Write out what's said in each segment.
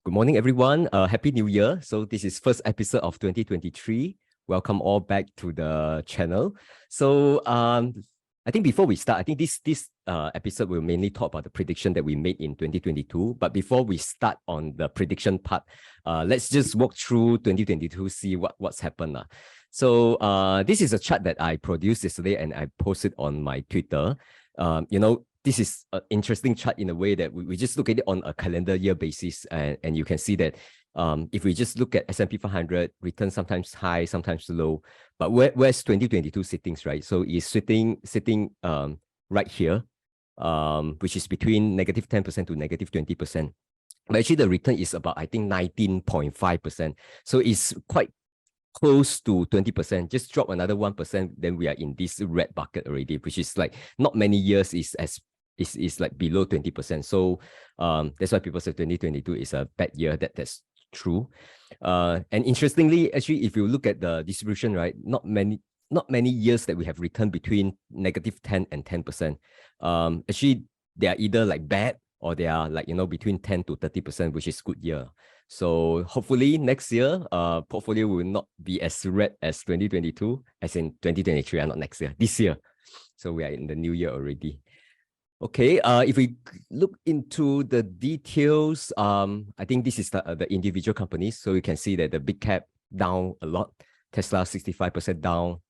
Good morning, everyone. Happy New Year. So this is first episode of 2023. Welcome all back to the channel. So I think before we start, I think this episode will mainly talk about the prediction that we made in 2022. But before we start on the prediction part, let's just walk through 2022, see what's happened. So this is a chart that I produced yesterday and I posted on my Twitter. This is an interesting chart in a way that we just look at it on a calendar year basis, and you can see that if we just look at S&P 500, return sometimes high, sometimes low, but where's 2022 sittings, right? So it's sitting right here, which is between negative 10% to negative 20%. But actually the return is about, I think, 19.5%. So it's quite close to 20%. Just drop another 1%, then we are in this red bucket already, which is like not many years is like below 20%. So that's why people say 2022 is a bad year. That's true. And interestingly, actually, if you look at the distribution, right, not many years that we have returned between negative 10 and 10%. Actually, they are either like bad or they are like, between 10 to 30%, which is good year. So hopefully next year, portfolio will not be as red as 2022, as in 2023, and not next year, this year. So we are in the new year already. Okay, if we look into the details, I think this is the individual companies. So you can see that the big cap down a lot. Tesla 65% down,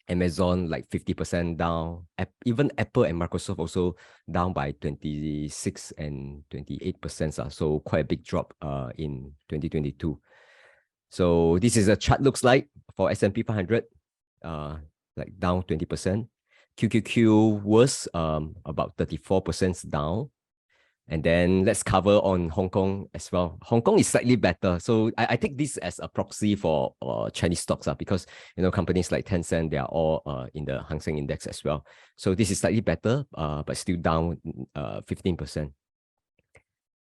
Amazon like 50% down, even Apple and Microsoft also down by 26 and 28%. So quite a big drop in 2022. So this is a chart looks like for S&P 500, like down 20%. QQQ was about 34% down. And then let's cover on Hong Kong as well. Hong Kong is slightly better. So I take this as a proxy for Chinese stocks because, companies like Tencent, they are all in the Hang Seng Index as well. So this is slightly better, but still down 15%.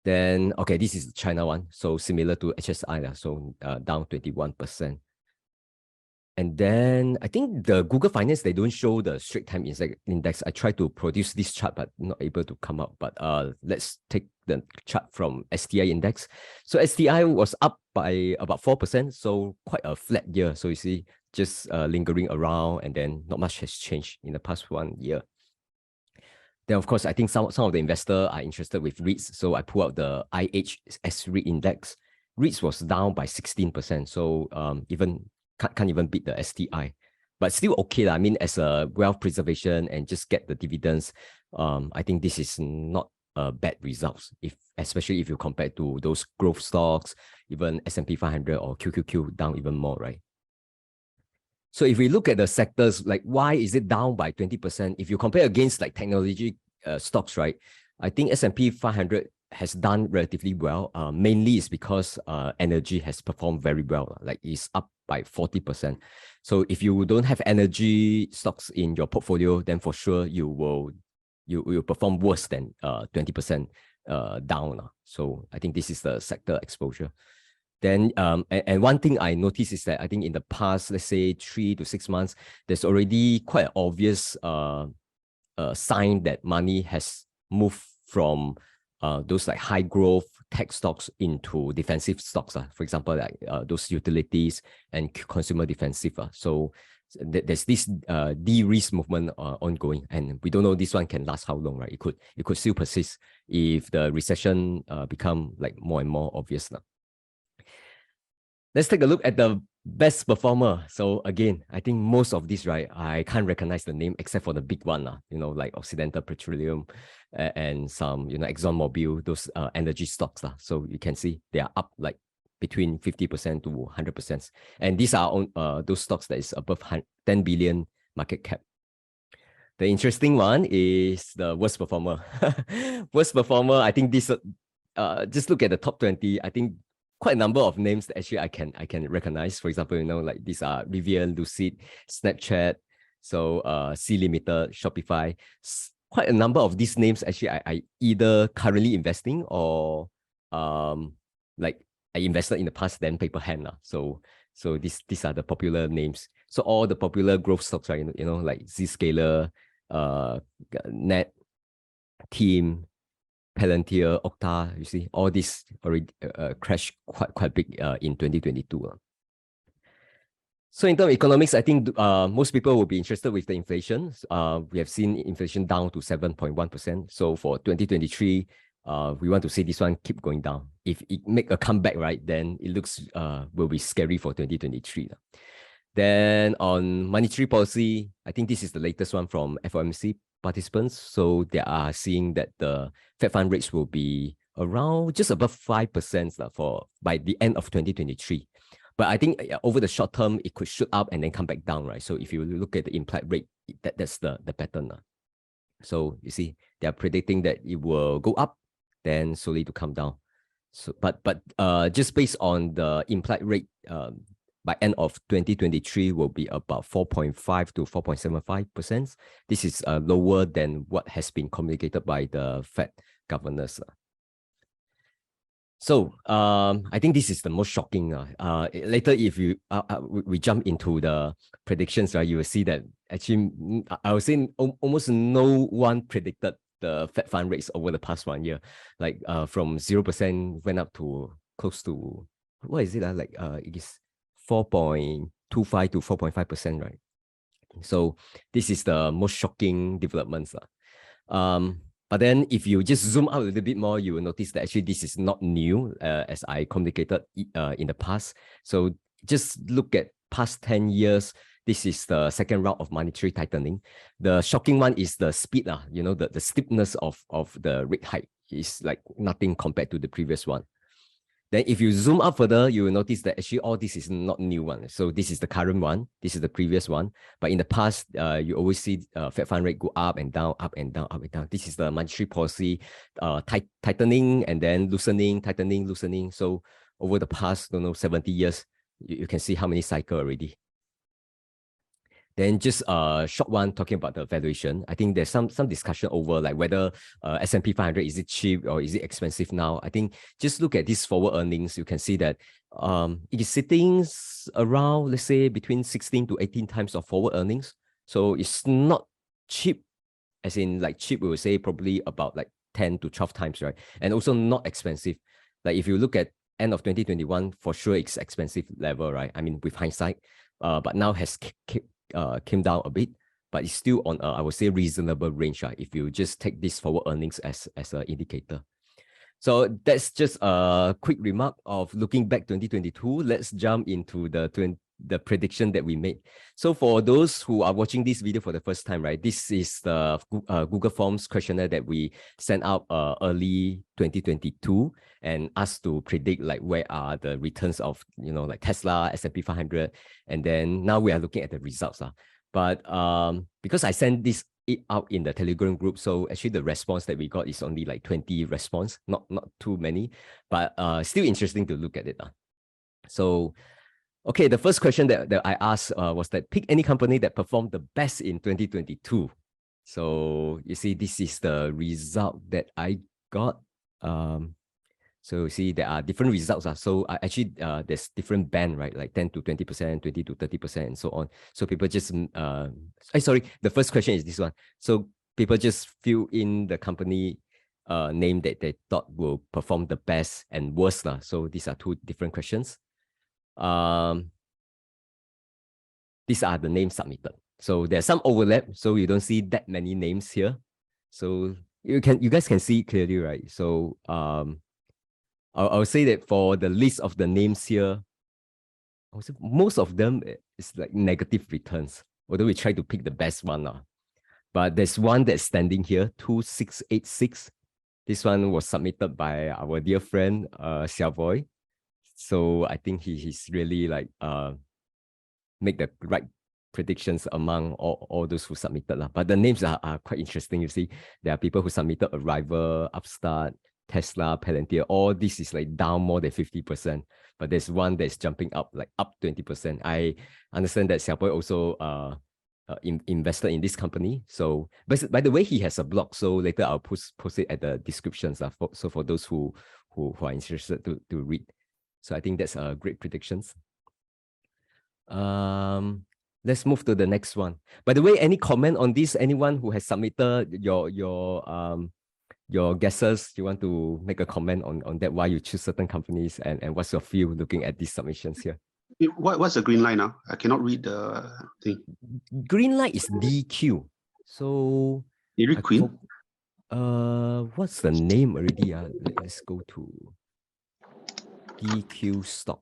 Then, okay, this is the China one. So similar to HSI, so down 21%. And then I think the Google Finance, they don't show the Straits Times Index. I tried to produce this chart, but not able to come up. But let's take the chart from STI Index. So STI was up by about 4%. So quite a flat year. So you see, just lingering around, and then not much has changed in the past 1 year. Then, of course, I think some of the investors are interested with REITs. So I pull out the IHS REIT Index. REITs was down by 16%. So can't even beat the STI, but still okay. I mean, as a wealth preservation and just get the dividends, I think this is not a bad results, especially if you compare to those growth stocks, even S&P 500 or QQQ down even more, right? So if we look at the sectors, like why is it down by 20%? If you compare against like technology stocks, right? I think S&P 500 has done relatively well. Mainly is because energy has performed very well. Like it's up by 40%. So if you don't have energy stocks in your portfolio, then for sure you will perform worse than 20% down. So I think this is the sector exposure. Then and one thing I noticed is that I think in the past, let's say 3 to 6 months, there's already quite an obvious sign that money has moved from those like high growth tech stocks into defensive stocks. For example, like those utilities and consumer defensive. So there's this de-risk movement ongoing, and we don't know this one can last how long, right? It could still persist if the recession become like more and more obvious now. Let's take a look at the best performer. So again, I think most of these, right, I can't recognize the name except for the big one, like Occidental Petroleum and some, ExxonMobil, those energy stocks. So you can see they are up like between 50% to 100%. And these are those stocks that is above 10 billion market cap. The interesting one is the worst performer. Worst performer, I think this, just look at the top 20, I think quite a number of names that actually I can recognize. For example, like these are Rivian, Lucid, Snapchat, so C Limited, Shopify. Quite a number of these names actually I either currently investing or like I invested in the past, then paper hand. So these are the popular names. So all the popular growth stocks, right? Like Zscaler, Net, Team, Palantir, Okta, you see, all this already crashed quite big in 2022. So in terms of economics, I think most people will be interested with the inflation. We have seen inflation down to 7.1%. So for 2023, we want to see this one keep going down. If it make a comeback, right, then it looks will be scary for 2023. Then on monetary policy, I think this is the latest one from FOMC participants. So they are seeing that the Fed fund rates will be around just above 5% for by the end of 2023. But I think over the short term, it could shoot up and then come back down, right? So if you look at the implied rate, that's the pattern. So you see, they are predicting that it will go up, then slowly to come down. So, but just based on the implied rate, by end of 2023 will be about 4.5 to 4.75%. This is lower than what has been communicated by the Fed governors. So I think this is the most shocking. Later, if you we jump into the predictions, right, you will see that actually I would say almost no one predicted the Fed fund rates over the past 1 year. Like from 0% went up to close to, what is it? It is 4.25 to 4.5%, right? So this is the most shocking developments. But then if you just zoom out a little bit more, you will notice that actually this is not new, as I communicated in the past. So just look at past 10 years. This is the second round of monetary tightening. The shocking one is the speed, the steepness of the rate hike is like nothing compared to the previous one. Then if you zoom up further, you will notice that actually all this is not new one. So this is the current one. This is the previous one. But in the past, you always see Fed fund rate go up and down, up and down, up and down. This is the monetary policy tightening and then loosening, tightening, loosening. So over the past, 70 years, you can see how many cycles already. Then just a short one talking about the valuation. I think there's some discussion over like whether S&P 500, is it cheap or is it expensive now? I think just look at these forward earnings. You can see that it is sitting around, let's say, between 16 to 18 times of forward earnings. So it's not cheap, as in like cheap, we would say probably about like 10 to 12 times, right? And also not expensive. Like if you look at end of 2021, for sure it's expensive level, right? I mean, with hindsight, but now has came down a bit, but it's still on I would say reasonable range, right? If you just take this forward earnings as an indicator. So that's just a quick remark of looking back 2022. Let's jump into the prediction that we made. So for those who are watching this video for the first time, right, this is the Google Forms questionnaire that we sent out early 2022 and asked to predict like where are the returns of, like Tesla, S&P 500. And then now we are looking at the results. But because I sent this out in the Telegram group, so actually the response that we got is only like 20 response, not too many, but still interesting to look at it. So okay, the first question that I asked was that pick any company that performed the best in 2022. So you see, this is the result that I got. So you see, there are different results. So actually, there's different band, right? Like 10 to 20%, 20 to 30%, and so on. So people just, sorry, the first question is this one. So people just fill in the company name that they thought will perform the best and worst. So these are two different questions. These are the names submitted. So there's some overlap. So you don't see that many names here. So you guys can see clearly, right? So I'll say that for the list of the names here, I would say most of them is like negative returns, although we try to pick the best one. But there's one that's standing here, 2686. This one was submitted by our dear friend, Xiaoboizz. So I think he's really like make the right predictions among all those who submitted. But the names are quite interesting. You see, there are people who submitted Arrival, Upstart, Tesla, Palantir. All this is like down more than 50%. But there's one that's jumping up, like up 20%. I understand that Xiaoboizz also invested in this company. So, but by the way, he has a blog. So later I'll post it at the descriptions. So for those who are interested to read. So I think that's a great predictions. Let's move to the next one. By the way, any comment on this? Anyone who has submitted your your guesses, you want to make a comment on that, why you choose certain companies, and what's your feel looking at these submissions here? What's the green line now? I cannot read the thing. Green line is DQ. So Dairy Queen? what's the name already? Let's go to DQ stock.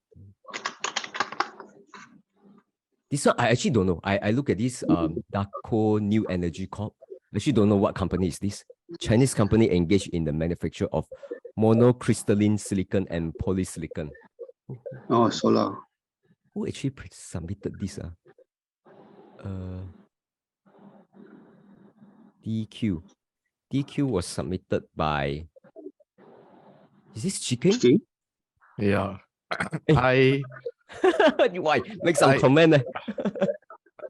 This one I actually don't know. I look at this Daco New Energy Corp. I actually don't know what company is this. Chinese company engaged in the manufacture of monocrystalline silicon and polysilicon. Oh, solar. Who actually submitted this? DQ. DQ was submitted by. Is this Chicken? Chicken? Yeah. I Why? Make some comment.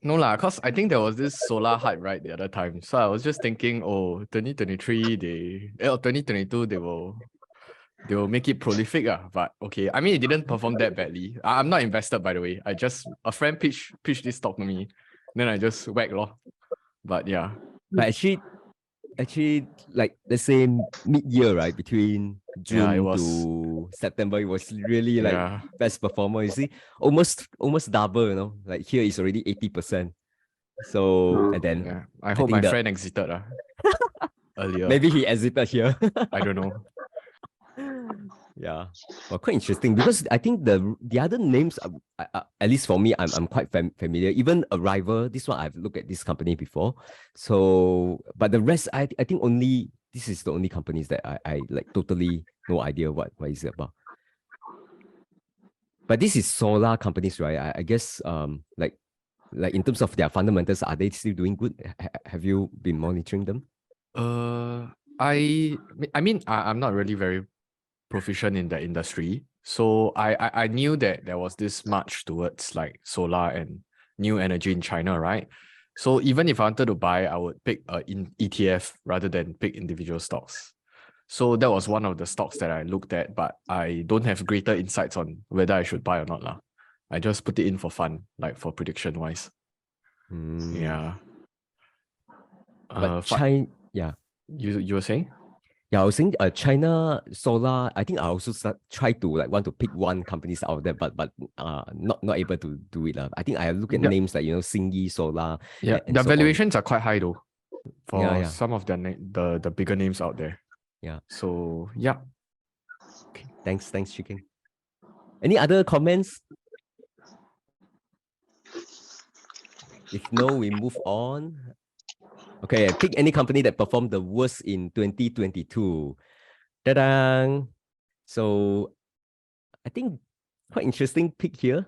No lah, because I think there was this solar hype right the other time. So I was just thinking, oh, 2023 2022 they will make it prolific. But okay. I mean, it didn't perform that badly. I'm not invested, by the way. A friend pitched this stock to me. Then I just whack lor. But yeah. But actually, like let's say mid-year, right? Between June to September, it was really like best performer. You see, almost double, you know. Like here is already 80%. So and then I hope my friend exited earlier. Maybe he exited here. I don't know. Yeah, well, quite interesting because I think the other names, at least for me, I'm quite familiar. Even Arrival, this one I've looked at this company before. So, but the rest, I think this is the only companies that I like totally no idea what is it about. But this is solar companies, right? I guess like in terms of their fundamentals, are they still doing good? Have you been monitoring them? I mean, I'm not really very proficient in the industry, so I knew that there was this march towards like solar and new energy in China, right? So even if I wanted to buy, I would pick in ETF rather than pick individual stocks. So that was one of the stocks that I looked at, but I don't have greater insights on whether I should buy or not lah. I just put it in for fun, like for prediction wise. Yeah. But China, yeah. You were saying? Yeah, I was saying China solar. I think I also try to want to pick one companies out of there, but not able to do it. I think I look at names like Xingyi Solar. Yeah, the valuations are quite high though for some of the bigger names out there. Yeah. So yeah. Okay. Thanks, Chicken. Any other comments? If no, we move on. Okay, pick any company that performed the worst in 2022. Ta-da! So, I think quite interesting pick here.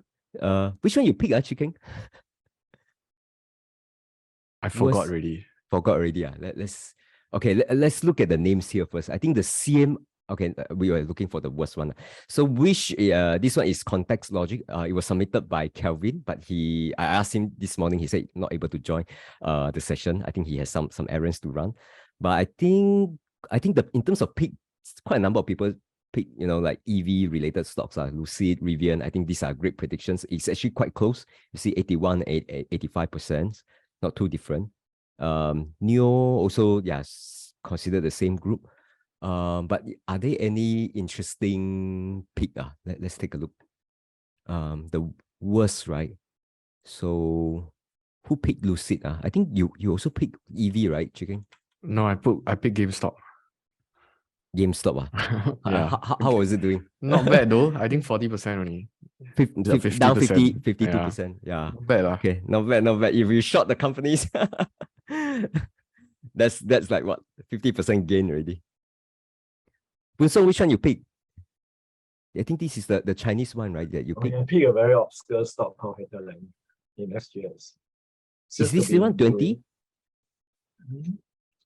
Which one you pick, Chicken? I forgot already. Forgot already. Let's look at the names here first. I think the CM. Okay, we were looking for the worst one. So this one is Context Logic. It was submitted by Kelvin, but I asked him this morning. He said not able to join the session. I think he has some errands to run. But I think in terms of pick, quite a number of people pick like EV related stocks, Lucid, Rivian. I think these are great predictions. It's actually quite close. You see 81, 85%, not too different. NIO also considered the same group. But are there any interesting pick? Let's take a look. The worst, right? So who picked Lucid? I think you also picked EV, right, Chicken? No, I picked GameStop. GameStop. Yeah. How was it doing? Not bad though. I think 40% only. 50%. Down 52%. Yeah. Not bad. Okay, not bad. If you short the companies, that's like what? 50% gain already. So which one you pick? I think this is the Chinese one, right? That you pick. I pick a very obscure stock called Hinterland in SGS. Is this the one 20?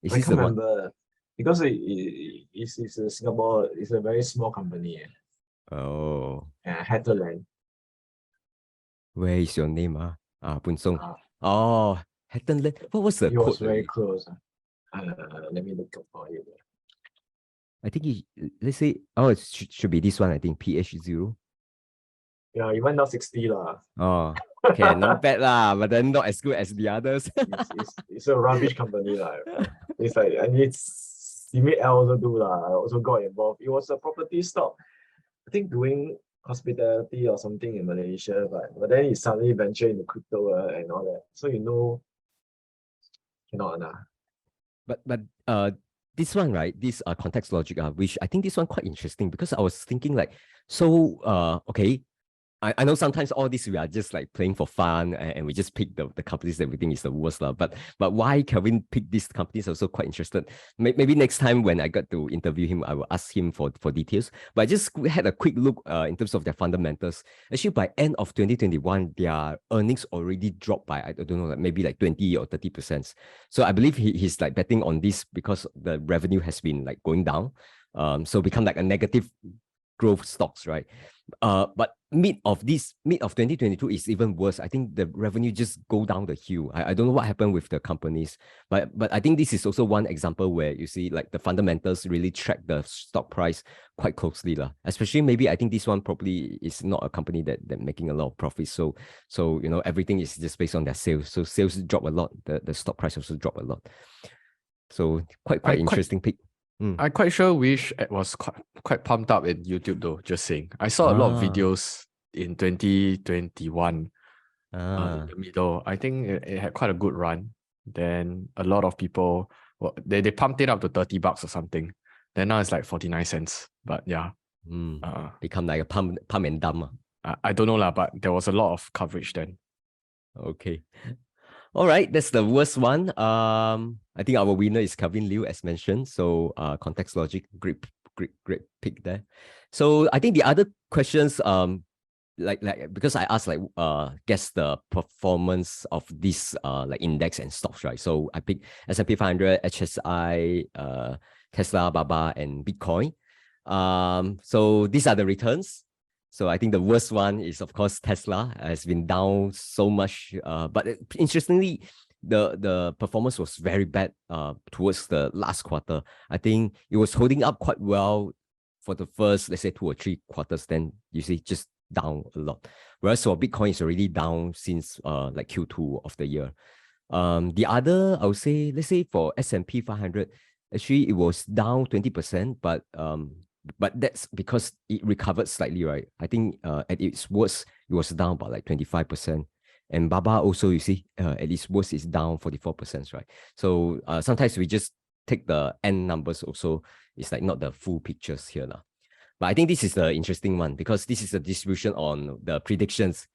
Is this the one? Remember, because it's a Singapore. It's a very small company. Oh. Hinterland. Where is your name? Boon Song. Oh, Hinterland. What was the it code? Was very close. Let me look up for you. I think let's say, it should be this one, I think, PH0. Yeah, it went down 60 lah. Oh, okay, not bad lah, but then not as good as the others. It's a rubbish company lah. It's like, and it's teammate L also do lah. I also got involved. It was a property stock, I think doing hospitality or something in Malaysia, but then he suddenly ventured into crypto and all that. So cannot nah. But this one, right? This context logic, which I think this one quite interesting because I was thinking like, so okay, I know sometimes all this we are just like playing for fun and we just pick the companies that we think is the worst lah. But why Kelvin pick these companies? Also quite interested. Maybe next time when I got to interview him, I will ask him for details. But I just had a quick look in terms of their fundamentals. Actually, by end of 2021, their earnings already dropped by I don't know, like maybe like 20 or 30%. So I believe he's like betting on this because the revenue has been like going down. So become like a negative growth stocks, right? But mid of 2022 is even worse. I think the revenue just go down the hill. I don't know what happened with the companies, but I think this is also one example where you see like the fundamentals really track the stock price quite closely lah. Especially maybe I think this one probably is not a company that making a lot of profits. So you know everything is just based on their sales. So sales drop a lot. The stock price also drop a lot. So quite interesting pick. I quite sure Wish was quite pumped up in YouTube though, just saying. I saw a lot of videos in 2021 in the middle. I think it had quite a good run. Then a lot of people, they pumped it up to $30 or something. Then now it's like 49 cents. But yeah. Become like a pump and dump. I don't know lah, but there was a lot of coverage then. Okay. All right, that's the worst one. I think our winner is Kelvin Liu, as mentioned. So context logic, great pick there. So I think the other questions, like because I asked like guess the performance of this like index and stocks, right? So I picked S&P 500, HSI, Tesla, Baba, and Bitcoin. So these are the returns. So I think the worst one is, of course, Tesla has been down so much. But interestingly, the performance was very bad towards the last quarter. I think it was holding up quite well for the first, let's say, 2 or 3 quarters. Then you see just down a lot. Whereas for Bitcoin, it's already down since like Q2 of the year. The other, I would say, let's say for S&P 500, actually it was down 20%, but that's because it recovered slightly, right? I think at its worst, it was down about like 25%. And Baba also, you see, at its worst, is down 44%, right? So sometimes we just take the end numbers also. It's like not the full pictures here now. But I think this is the interesting one because this is a distribution on the predictions.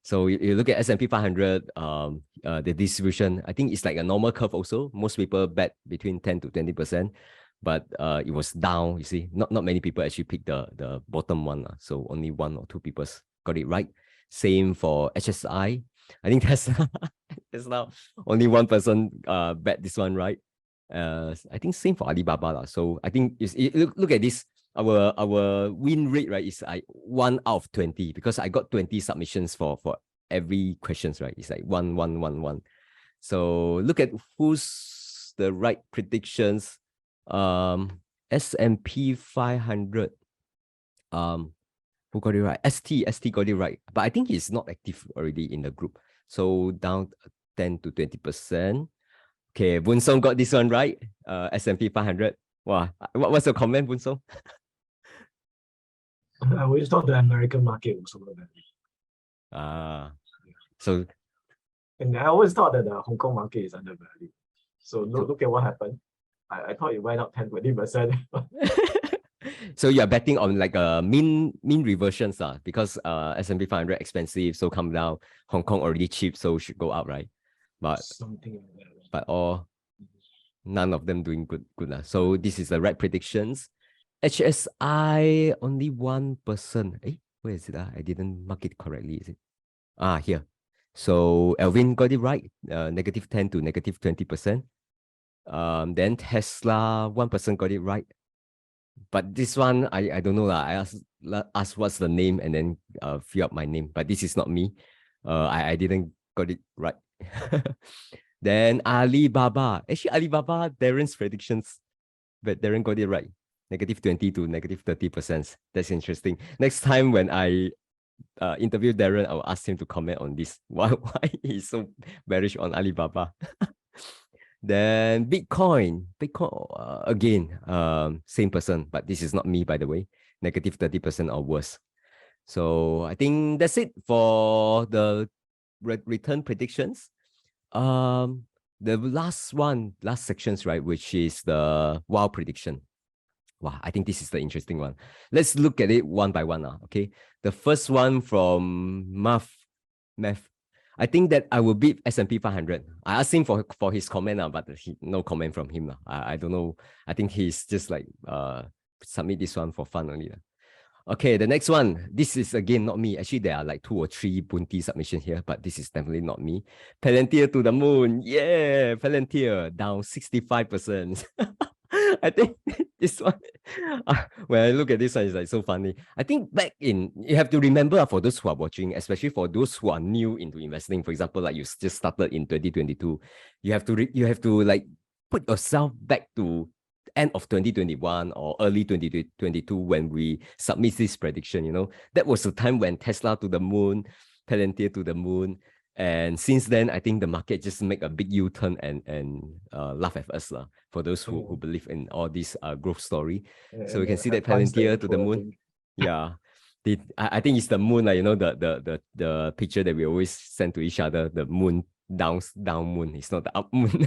So you look at S&P 500, the distribution, I think it's like a normal curve also. Most people bet between 10 to 20%. But it was down, you see. Not many people actually picked the bottom one. So only 1 or 2 people got it right. Same for HSI. I think Tesla, only 1 person bet this one right. I think same for Alibaba. So I think look at this. Our win rate, right, is like 1 out of 20 because I got 20 submissions for every questions, right? It's like 1, 1, 1, 1. So look at who's the right predictions. S&P 500, who got it right? ST got it right, but I think he's not active already in the group, so down 10 to 20%. Okay, Boon Song got this one right. S&P 500. Wow, what's your comment, Boon Song? I always thought the American market was overvalued. So, and I always thought that the Hong Kong market is undervalued. So look at what happened. I thought it went up 10-20%. So you're betting on like a mean reversions because S&P 500 expensive, so come down. Hong Kong already cheap, so should go up, right? But something like that. But none of them doing good. So this is the right predictions. HSI only 1%. Where is it? I didn't mark it correctly. Is it? Here. So Alvin got it right. -10 to -20%. Then Tesla, 1% got it right. But this one, I don't know. I asked what's the name and then fill up my name. But this is not me. I didn't got it right. Then Alibaba. Actually, Alibaba, Darren's predictions, but Darren got it right. -20 to -30%. That's interesting. Next time when I interview Darren, I'll ask him to comment on this. Why he's so bearish on Alibaba. Then Bitcoin, again, same person, but this is not me, by the way, negative 30% or worse. So I think that's it for the return predictions. The last sections, right, which is the wild prediction. Wow, I think this is the interesting one. Let's look at it one by one now, okay? The first one from Math. I think that I will beat S&P 500. I asked him for his comment now, but no comment from him now. I don't know. I think he's just like submit this one for fun only. Okay, the next one. This is again not me. Actually, there are like 2 or 3 Boon submissions here, but this is definitely not me. Palantir to the moon. Yeah, Palantir down 65%. I think this one, when I look at this one, it's like so funny. I think back in, you have to remember for those who are watching, especially for those who are new into investing, for example, like you just started in 2022, you have to like put yourself back to end of 2021 or early 2022 when we submit this prediction, you know. That was the time when Tesla to the moon, Palantir to the moon. And since then, I think the market just make a big U-turn and laugh at us for those who believe in all this growth story. So we can see that Palantir to the moon. Yeah, I think it's the moon, like, you know, the picture that we always send to each other, the moon, down moon. It's not the up moon.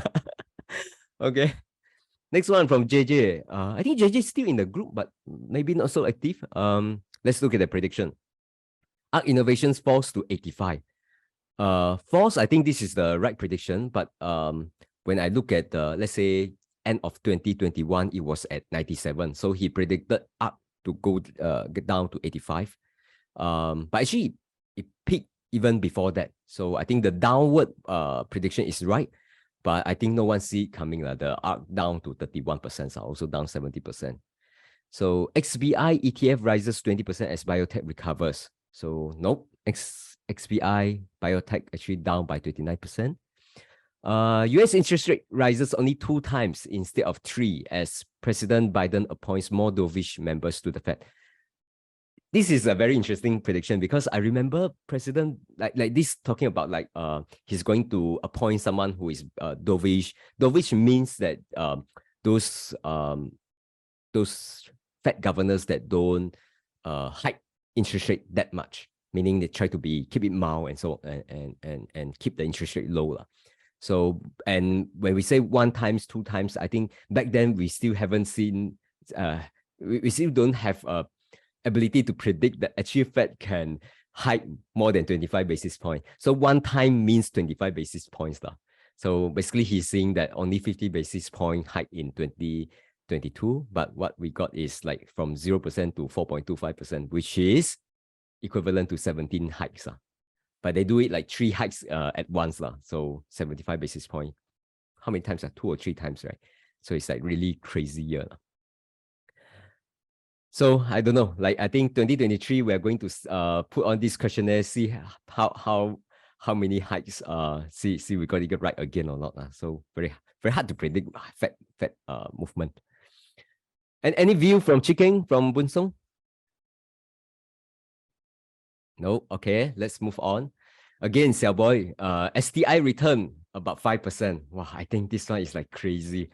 Okay. Next one from JJ. I think JJ is still in the group, but maybe not so active. Let's look at the prediction. ARC Innovations falls to 85. False, I think this is the right prediction, but when I look at let's say end of 2021, it was at 97. So he predicted up to go get down to 85. But actually it peaked even before that. So I think the downward prediction is right, but I think no one see it coming. The ARC down to 31%, so also down 70%. So XBI ETF rises 20% as biotech recovers. So nope, XBI biotech actually down by 29%. US interest rate rises only 2 times instead of 3 as President Biden appoints more dovish members to the Fed. This is a very interesting prediction because I remember President like this talking about like he's going to appoint someone who is dovish. Dovish means that those Fed governors that don't hike interest rate that much, meaning they try to keep it mild and so and keep the interest rate low. So, and when we say 1 times, 2 times, I think back then we still haven't seen we still don't have ability to predict that actually Fed can hike more than 25 basis points. So 1 time means 25 basis points. So basically he's saying that only 50 basis point hike in 2022, but what we got is like from 0% to 4.25%, which is equivalent to 17 hikes. But they do it like 3 hikes at once. So 75 basis point. How many times? 2 or 3 times, right? So it's like really crazy year. So I don't know, like I think 2023, we're going to put on this questionnaire, see how many hikes, see we got it right again or not. So very hard to predict Fed movement. And any view from Chicken, from Boon Song? No, okay, let's move on. Again, Xiaoboy, STI return about 5%. Wow, I think this one is like crazy.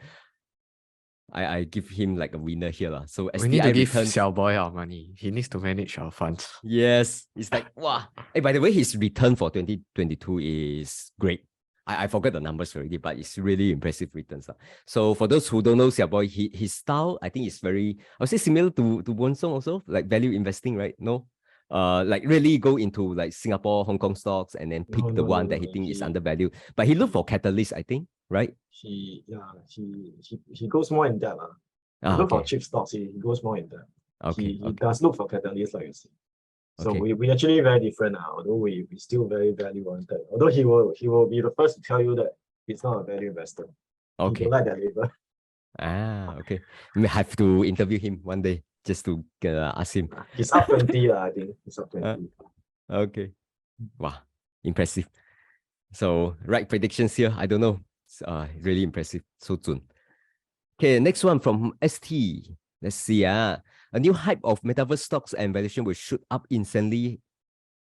I give him like a winner here. So we need to give returns, Xiaoboy our money. He needs to manage our funds. Yes, it's like, wow. Hey, by the way, his return for 2022 is great. I forgot the numbers already, but it's really impressive returns. So for those who don't know Xiaoboy, his style, I think is very, I would say similar to Boon Song also, like value investing, right? No? Like really go into like Singapore, Hong Kong stocks and then pick the one that he thinks is undervalued. But he look for catalysts, I think, right? He goes more in depth. He look for cheap stocks, he goes more in depth. He does look for catalysts, like you say. So we actually very different now, although we still very value oriented. Although he will be the first to tell you that he's not a value investor. Okay. He don't like that label. Okay. We have to interview him one day just to ask him. He's up 20, I think. He's up 20. Okay. Wow, impressive. So right predictions here, I don't know. It's, really impressive. So soon. Okay, next one from ST. Let's see. A new hype of metaverse stocks and valuation will shoot up insanely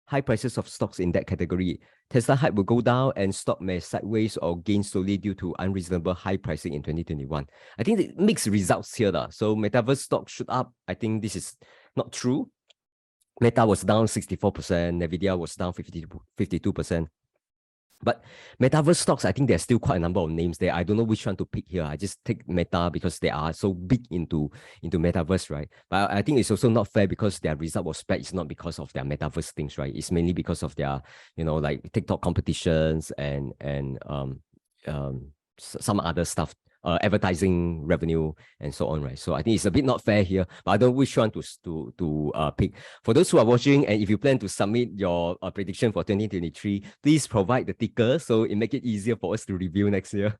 high prices of stocks in that category. Tesla hype will go down and stock may sideways or gain slowly due to unreasonable high pricing in 2021. I think the mixed results here. So Metaverse stock shoot up. I think this is not true. Meta was down 64%, Nvidia was down 52%. But Metaverse stocks, I think there's still quite a number of names there. I don't know which one to pick here. I just take Meta because they are so big into Metaverse, right? But I think it's also not fair because their result was bad. It's not because of their Metaverse things, right? It's mainly because of their, like TikTok competitions and some other stuff. Advertising revenue and so on, right? So I think it's a bit not fair here, but I don't know which one to pick. For those who are watching, and if you plan to submit your prediction for 2023, please provide the ticker so it make it easier for us to review next year.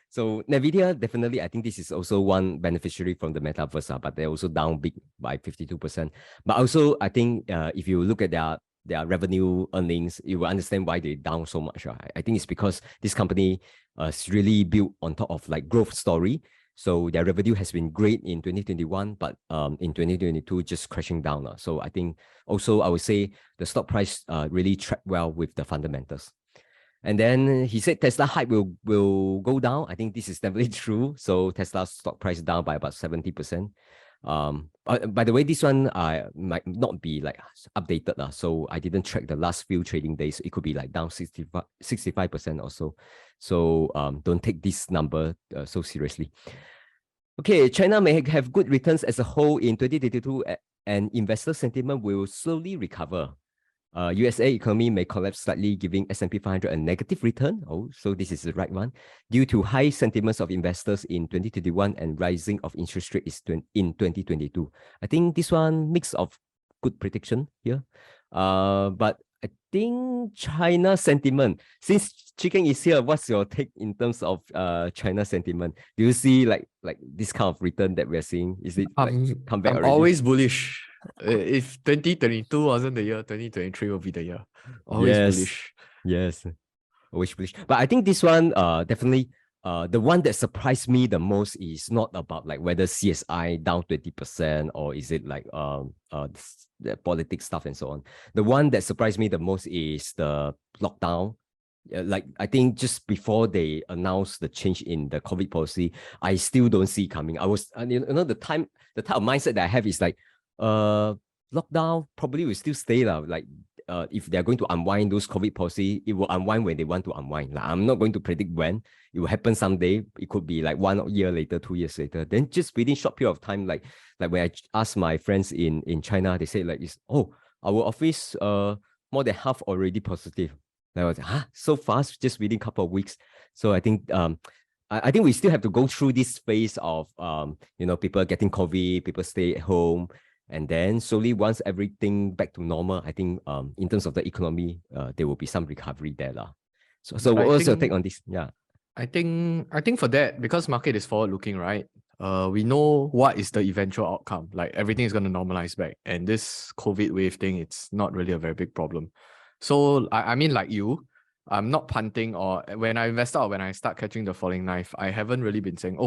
So Nvidia, definitely, I think this is also one beneficiary from the Metaverse, but they're also down big by 52%. But also, I think if you look at their revenue earnings, you will understand why they're down so much. Right? I think it's because this company is really built on top of like growth story. So their revenue has been great in 2021, but in 2022 just crashing down. So I think also I would say the stock price really tracked well with the fundamentals. And then he said Tesla hype will go down. I think this is definitely true. So Tesla's stock price down by about 70%. By the way, this one might not be like updated, so I didn't track the last few trading days. It could be like down 65% or so. So don't take this number so seriously. Okay, China may have good returns as a whole in 2022, and investor sentiment will slowly recover. USA economy may collapse slightly, giving S&P 500 a negative return. Oh, so this is the right one. Due to high sentiments of investors in 2021 and rising of interest rates in 2022. I think this one mix of good prediction here. But I think China sentiment, since Chicken is here, what's your take in terms of China sentiment? Do you see like this kind of return that we're seeing? Is it come back I'm already? Always bullish. If 2022 wasn't the year, 2023 will be the year. Always bullish. Yes, always bullish. But I think this one definitely the one that surprised me the most is not about like whether CSI down 20% or is it like the politics stuff and so on. The one that surprised me the most is the lockdown. Like I think just before they announced the change in the COVID policy, I still don't see coming. I was the type of mindset that I have is like lockdown probably will still stay like if they're going to unwind those COVID policy, it will unwind when they want to unwind. Like I'm not going to predict when it will happen someday. It could be like 1 year later, 2 years later. Then just within short period of time, like when I asked my friends in China, they say like, our office more than half already positive. And I was like, so fast, just within a couple of weeks. So I think I think we still have to go through this phase of people getting COVID, people stay at home. And then slowly, once everything back to normal, I think in terms of the economy, there will be some recovery there. So what's your take on this? Yeah. I think for that, because market is forward looking, right? We know what is the eventual outcome. Like everything is going to normalize back. And this COVID wave thing, it's not really a very big problem. So I mean, like you, I'm not punting, or when I invest out, when I start catching the falling knife, I haven't really been saying,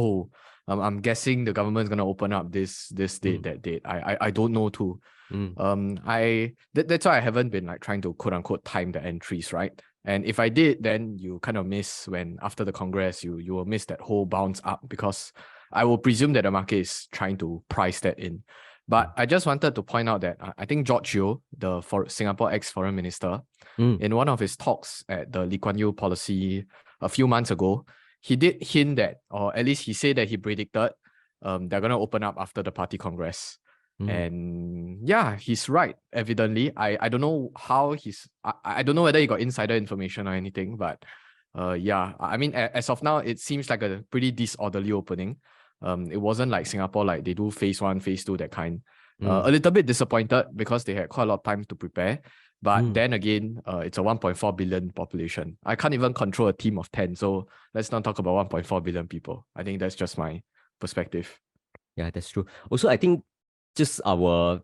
I'm guessing the government is going to open up this date, that date. I don't know too. That's why I haven't been like trying to quote unquote time the entries, right? And if I did, then you kind of miss when after the Congress, you will miss that whole bounce up, because I will presume that the market is trying to price that in. But I just wanted to point out that I think George Yeo, the Singapore ex-foreign minister, in one of his talks at the Lee Kuan Yew policy a few months ago, he did hint that, or at least he said that he predicted they're going to open up after the party Congress. And yeah, he's right, evidently. I don't know how I don't know whether he got insider information or anything, but yeah, I mean, as of now, it seems like a pretty disorderly opening. It wasn't like Singapore, like they do phase 1, phase 2, that kind. A little bit disappointed because they had quite a lot of time to prepare. But then again, it's a 1.4 billion population. I can't even control a team of 10. So let's not talk about 1.4 billion people. I think that's just my perspective. Yeah, that's true. Also, I think just our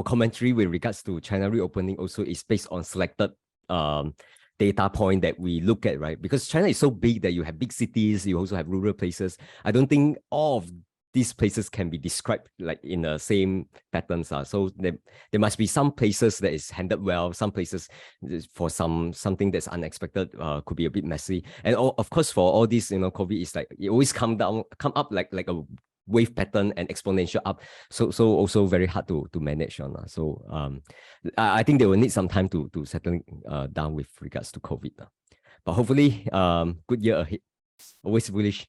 commentary with regards to China reopening also is based on selected data point that we look at, right? Because China is so big that you have big cities, you also have rural places. I don't think all of these places can be described like in the same patterns. So there must be some places that is handled well, some places for something that's unexpected could be a bit messy. And of course, for all this, COVID is like, it always come up like a wave pattern and exponential up. So also very hard to manage on. So I think they will need some time to settle down with regards to COVID. But hopefully, good year ahead. Always bullish.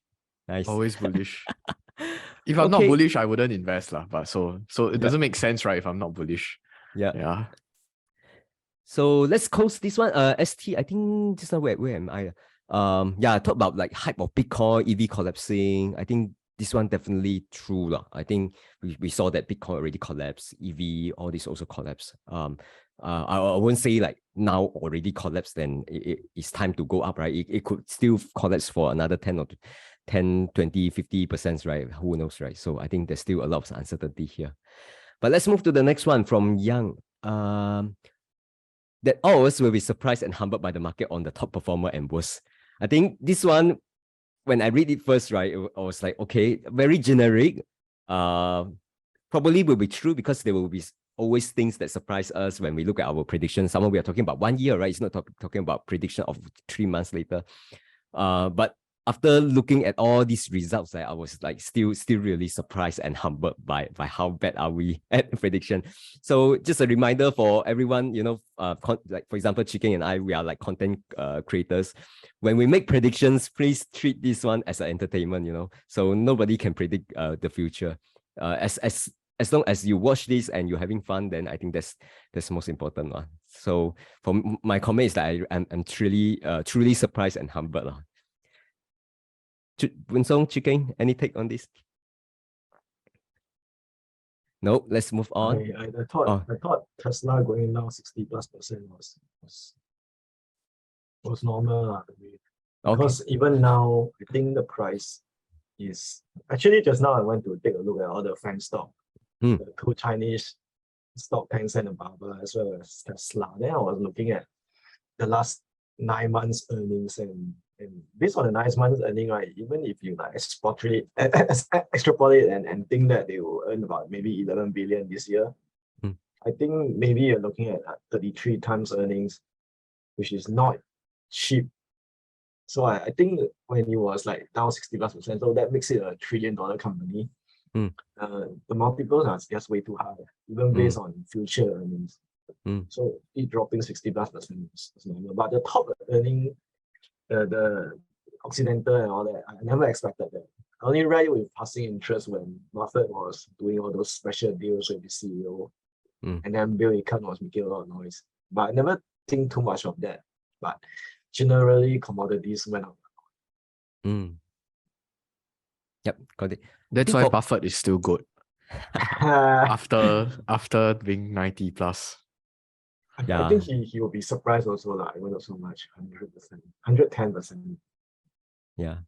Nice. Always bullish. If I'm not bullish, I wouldn't invest lah. But so it doesn't make sense, right? If I'm not bullish. Yeah. So let's close this one. ST, I think just now where am I? Talk about like hype of Bitcoin, EV collapsing. I think this one definitely true lah. I think we saw that Bitcoin already collapsed, EV, all this also collapsed. I won't say like now already collapsed, then it's time to go up, right? It could still collapse for another 10 or 10, 20, 50%, right? Who knows, right? So I think there's still a lot of uncertainty here. But let's move to the next one from Young. That all of us will be surprised and humbled by the market on the top performer and worse. I think this one, when I read it first, right, I was like, okay, very generic. Probably will be true because there will be always things that surprise us when we look at our prediction. Someone we are talking about 1 year, right? It's not talking about prediction of 3 months later. But after looking at all these results, I was like still really surprised and humbled by how bad are we at prediction. So just a reminder for everyone, like for example, Chicken and I, we are like content creators. When we make predictions, please treat this one as an entertainment, so nobody can predict the future. As long as you watch this and you're having fun, then I think that's the most important one. So for my comment is that I'm truly surprised and humbled. Boon Song, Chicken, any take on this? No, let's move on. I thought Tesla going down 60+% was normal to me. Because even now, I think the price is actually, just now I went to take a look at all the FANG stock, the two Chinese stock, Tencent and Alibaba, as well as Tesla. Then I was looking at the last 9 months earnings, and based on the 9 months earning, right, even if you like extrapolate and think that they will earn about maybe 11 billion this year, I think maybe you're looking at 33 times earnings, which is not cheap. So I think when it was like down 60+%, so that makes it a $1 trillion company. The multiples are just way too high, even based on future earnings. So it dropping 60+% is normal. But the top earning, the Occidental and all that, I never expected that. I only read it with passing interest when Buffett was doing all those special deals with the CEO, and then Bill Ackman was making a lot of noise. But I never think too much of that. But generally, commodities went up. Yep, got it. That's why Buffett is still good after being 90+. I think he will be surprised also that I went up so much, 100%, 110%. Yeah,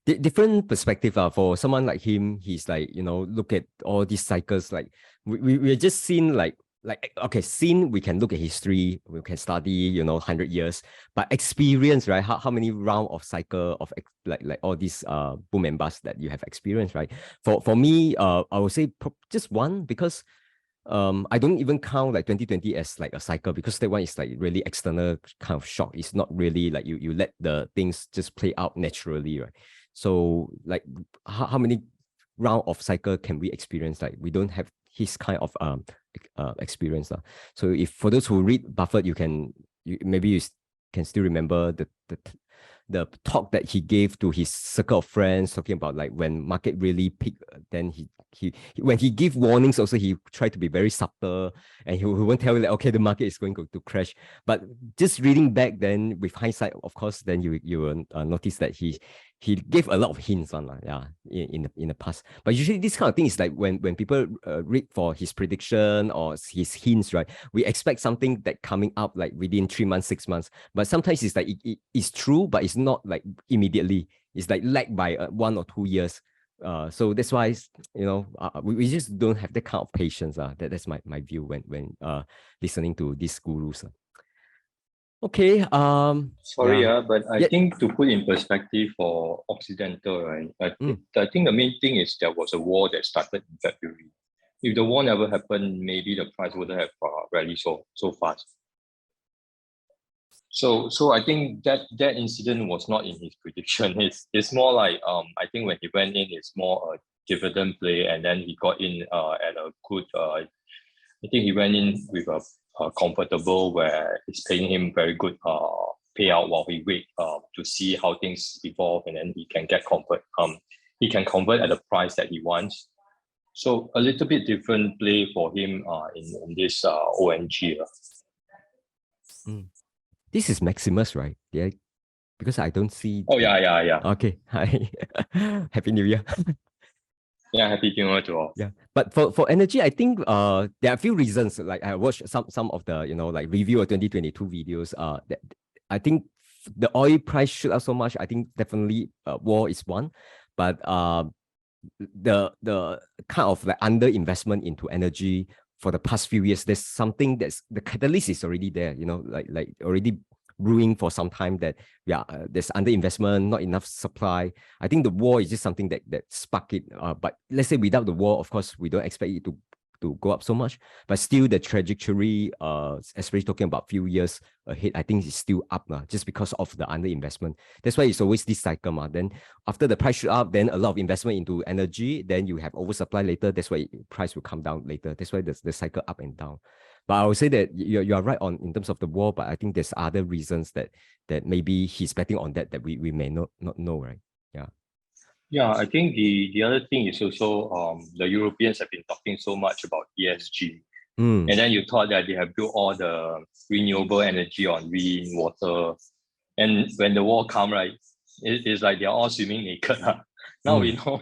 different perspective. For someone like him, he's like, look at all these cycles. Like we're just seeing like we can look at history, we can study, 100 years, but experience, right? How many round of cycle of like all these boom and bust that you have experienced, right? For me, I would say just one, because I don't even count like 2020 as like a cycle, because that one is like really external kind of shock. It's not really like you let the things just play out naturally, right? So like how many round of cycle can we experience? Like we don't have his kind of experience. So if for those who read Buffett, maybe you can still remember the talk that he gave to his circle of friends, talking about like when market really peak, then he when he give warnings also, he tried to be very subtle, and he won't tell you like, okay, the market is going to crash. But just reading back then with hindsight, of course, then you will notice that he gave a lot of hints on in the past. But usually this kind of thing is like when people read for his prediction or his hints, right? We expect something that coming up like within 3 months, 6 months. But sometimes it's like it's true, but it's not like immediately. It's like lagged by 1 or 2 years. So that's why we just don't have that kind of patience. That's my view when listening to these gurus. Okay. Sorry, yeah. but I think to put in perspective for Occidental, right? I think the main thing is there was a war that started in February. If the war never happened, maybe the price wouldn't have rallied so fast. So I think that incident was not in his prediction. It's more like I think when he went in, it's more a dividend play, and then he got in at a good. I think he went in with a comfortable where it's paying him very good payout while he wait to see how things evolve, and then he can get he can convert at the price that he wants. So a little bit different play for him in this ONG. This is Maximus, right? Yeah, because I don't see. Oh yeah. Okay, hi, Happy New Year. Yeah, happy New Year to all. Yeah, but for energy, I think there are a few reasons. Like I watched some of the like review of 2022 videos. That I think the oil price shoot up so much. I think definitely war is one, but the kind of like underinvestment into energy for the past few years, there's something that's the catalyst is already there. Like already brewing for some time that there's underinvestment, not enough supply. I think the war is just something that sparked it. But let's say without the war, of course, we don't expect it to go up so much. But still, the trajectory, especially talking about few years ahead, I think it's still up just because of the underinvestment. That's why it's always this cycle. Then after the price shoot up, then a lot of investment into energy, then you have oversupply later. That's why price will come down later. That's why the cycle up and down. But I would say that you are right in terms of the war, but I think there's other reasons that maybe he's betting on that we may not know, right? Yeah. Yeah, I think the other thing is also the Europeans have been talking so much about ESG. And then you thought that they have built all the renewable energy on wind, water. And when the war come, right, it's like they're all swimming naked. Now we know.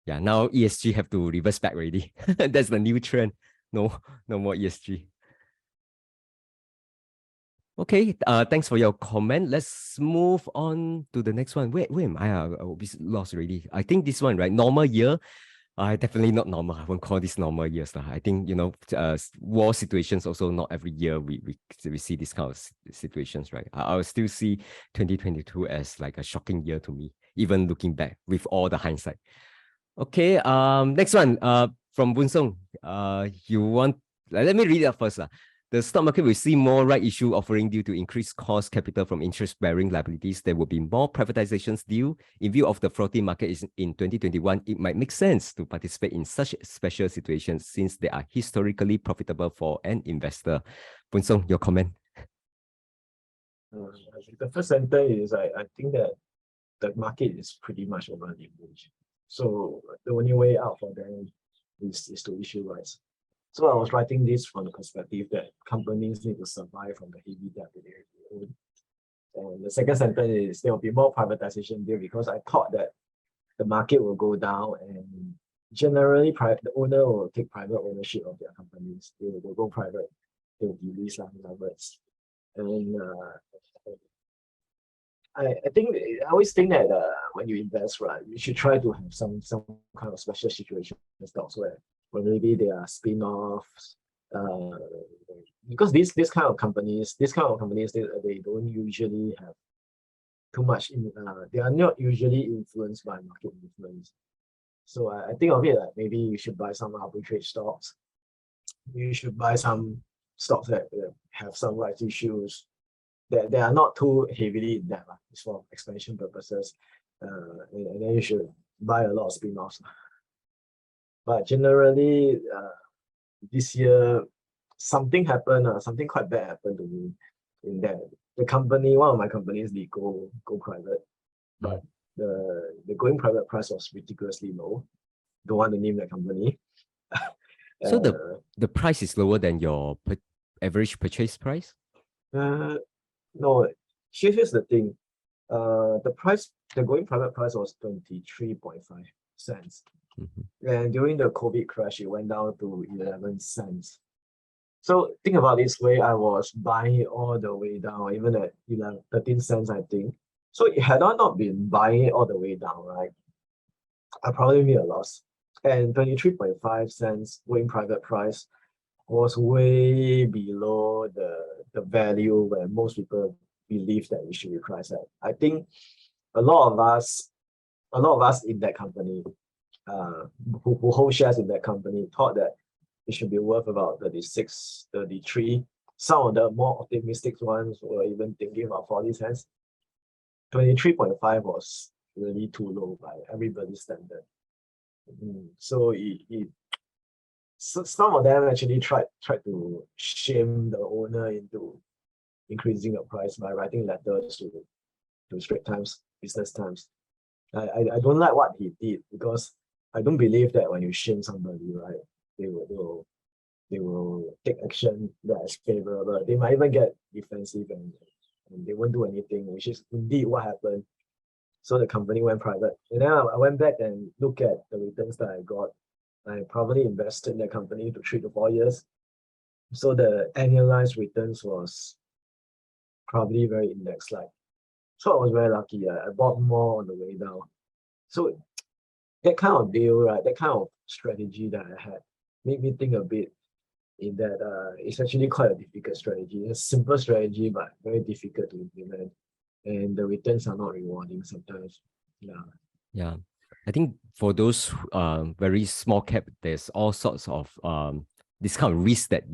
Yeah, now ESG have to reverse back already. That's the new trend. No more ESG. Okay, thanks for your comment. Let's move on to the next one. Where am I? I'll be lost already. I think this one, right? Normal year. Definitely not normal. I won't call this normal years. I think, war situations also not every year we see this kind of situations, right? I will still see 2022 as like a shocking year to me, even looking back with all the hindsight. Okay, next one from Boon Song. Let me read it up first. The stock market will see more right issue offering due to increased cost capital from interest-bearing liabilities. There will be more privatizations due. In view of the floating market in 2021, it might make sense to participate in such special situations since they are historically profitable for an investor. Boon Song, your comment? The first sentence is I think that the market is pretty much over-leveraged. So the only way out for them is to issue rights. So I was writing this from the perspective that companies need to survive from the heavy debt that they own. And the second sentence is there will be more privatization there because I thought that the market will go down and generally the owner will take private ownership of their companies. They will go private. They will release in other words. And I always think that when you invest, right, you should try to have some kind of special situation stocks where maybe they are spin-offs. Because these kind of companies, they don't usually have too much. They are not usually influenced by market movements. So I think of it like maybe you should buy some arbitrage stocks. You should buy some stocks that have some rights issues. That they are not too heavily in debt. It's for expansion purposes. And then you should buy a lot of spin-offs. But generally, this year, something happened, something quite bad happened to me in that the company, one of my companies, they go private. But the going private price was ridiculously low. Don't want to name the company. So the price is lower than your average purchase price? No, here's the thing. The going private price was 23.5 cents. And during the COVID crash, it went down to 11 cents. So think about this way, I was buying it all the way down, even at 13 cents, I think. So had I not been buying it all the way down, right, I probably made a loss. And 23.5 cents going private price was way below the the value where most people believe that it should be priced at. I think a lot of us in that company, who hold shares in that company, thought that it should be worth about 36, 33. Some of the more optimistic ones were even thinking about 40 cents. 23.5 was really too low by everybody's standard. So some of them actually tried to shame the owner into increasing the price by writing letters to Straits Times, Business Times. I don't like what he did, because I don't believe that when you shame somebody, right, they will take action that is favorable. They might even get defensive and they won't do anything, which is indeed what happened. So the company went private. And then I went back and looked at the returns that I got. I probably invested in the company to 3 to 4 years. So the annualized returns was probably very index-like. So I was very lucky. I bought more on the way down. So that kind of deal, right, that kind of strategy that I had made me think a bit in that it's actually quite a difficult strategy. It's a simple strategy, but very difficult to implement. And the returns are not rewarding sometimes. Yeah. I think for those very small cap, there's all sorts of this kind of risk that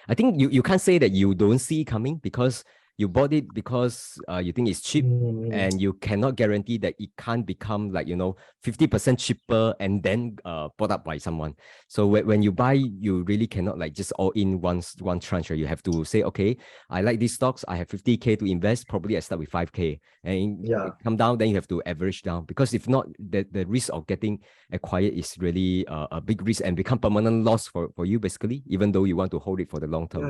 I think you can't say that you don't see coming, because you bought it because you think it's cheap, and you cannot guarantee that it can't become 50% cheaper and then bought up by someone. So when you buy, you really cannot just all in one tranche. You have to say, okay, I like these stocks, I have 50K to invest, probably I start with 5K, and come down, then you have to average down, because if not, the risk of getting acquired is really a big risk and become permanent loss for you, basically, even though you want to hold it for the long term.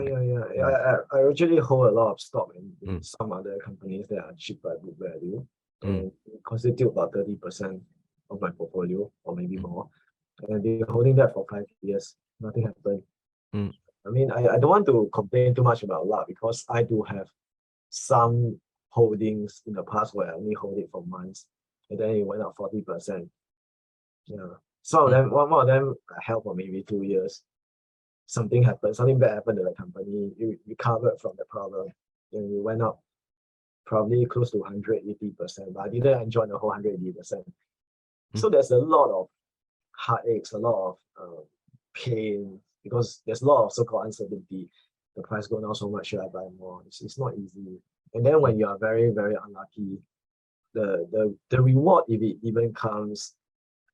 I actually hold a lot of stock in some other companies that are cheap by book value, and constitute about 30% of my portfolio, or maybe more. And I've been holding that for 5 years. Nothing happened. I mean, I don't want to complain too much about luck, because I do have some holdings in the past where I only hold it for months, and then it went up 40%. Some of them, one of them I held for maybe 2 years. Something happened, something bad happened to the company. It recovered from the problem, and it went up probably close to 180%, but I didn't enjoy the whole 180%. So there's a lot of heartaches, a lot of pain, because there's a lot of so-called uncertainty. The price going down so much, should I buy more? It's not easy. And then when you are very, very unlucky, the reward, if it even comes,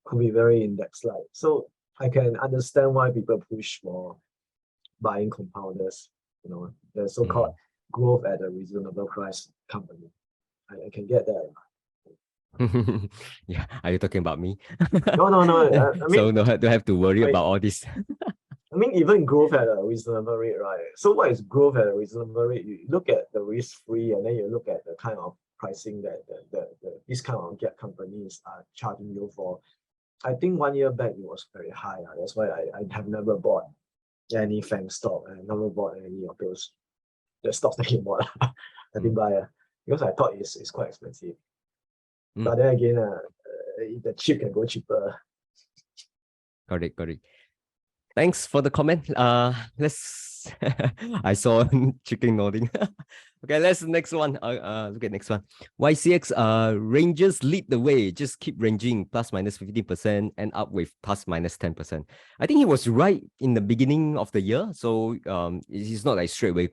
could be very index-like. So I can understand why people push for buying compounders, the so-called growth at a reasonable price company. I can get that. Yeah, are you talking about me? No. I mean, so don't have to worry about all this. I mean, even growth at a reasonable rate, right? So what is growth at a reasonable rate? You look at the risk-free, and then you look at the kind of pricing that these kind of gap companies are charging you for. I think 1 year back it was very high. That's why I have never bought any FANG stock. I never bought any of the stocks that you bought. I didn't buy because I thought it's quite expensive. But then again, the cheap can go cheaper. Got it. Thanks for the comment. Let's I saw chicken nodding. Okay, let's next one. Look at next one. YCX ranges lead the way. Just keep ranging plus minus 15%, and up with plus minus 10%. I think he was right in the beginning of the year. So it's not like straight away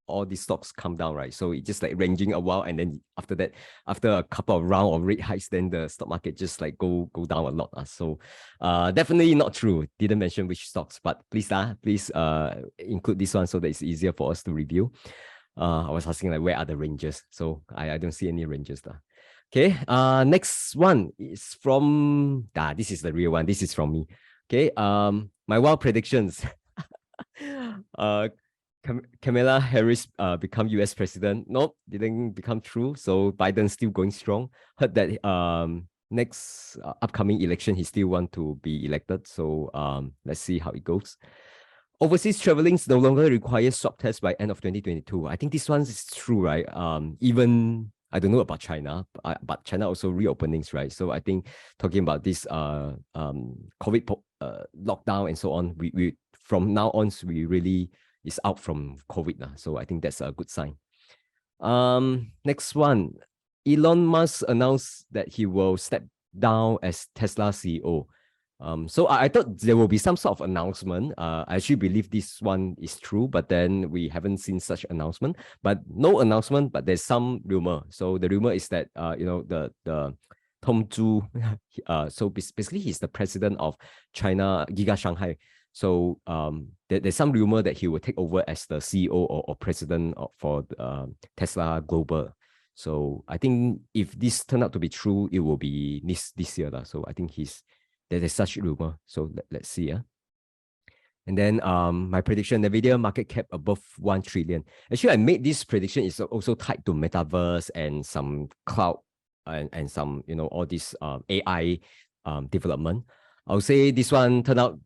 all these stocks come down, right? So it's just ranging a while, and then after that, after a couple of round of rate hikes, then the stock market just go down a lot. So definitely not true. Didn't mention which stocks, but please include this one so that it's easier for us to review. I was asking where are the ranges? So I don't see any ranges there. Okay, next one is from this is the real one. This is from me. Okay, my wild predictions. Kamala Harris become US president. Nope, didn't become true. So Biden's still going strong. Heard that next upcoming election, he still want to be elected. So let's see how it goes. Overseas traveling no longer requires swab tests by end of 2022. I think this one is true, right? Even I don't know about China, but China also reopenings, right? So I think talking about this COVID lockdown and so on, we from now on we really is out from COVID now. So I think that's a good sign. Next one, Elon Musk announced that he will step down as Tesla CEO. So I thought there will be some sort of announcement. I actually believe this one is true, but then we haven't seen such announcement. But no announcement, but there's some rumor. So the rumor is that the Tom Zhu, so basically he's the president of China Giga Shanghai. So there's some rumor that he will take over as the CEO or president for Tesla Global. So I think if this turn out to be true, it will be this year. So I think there's such rumor. So let's see. And then my prediction, NVIDIA market cap above 1 trillion. Actually, I made this prediction is also tied to metaverse and some cloud and some, all this AI development. I'll say this one turned out,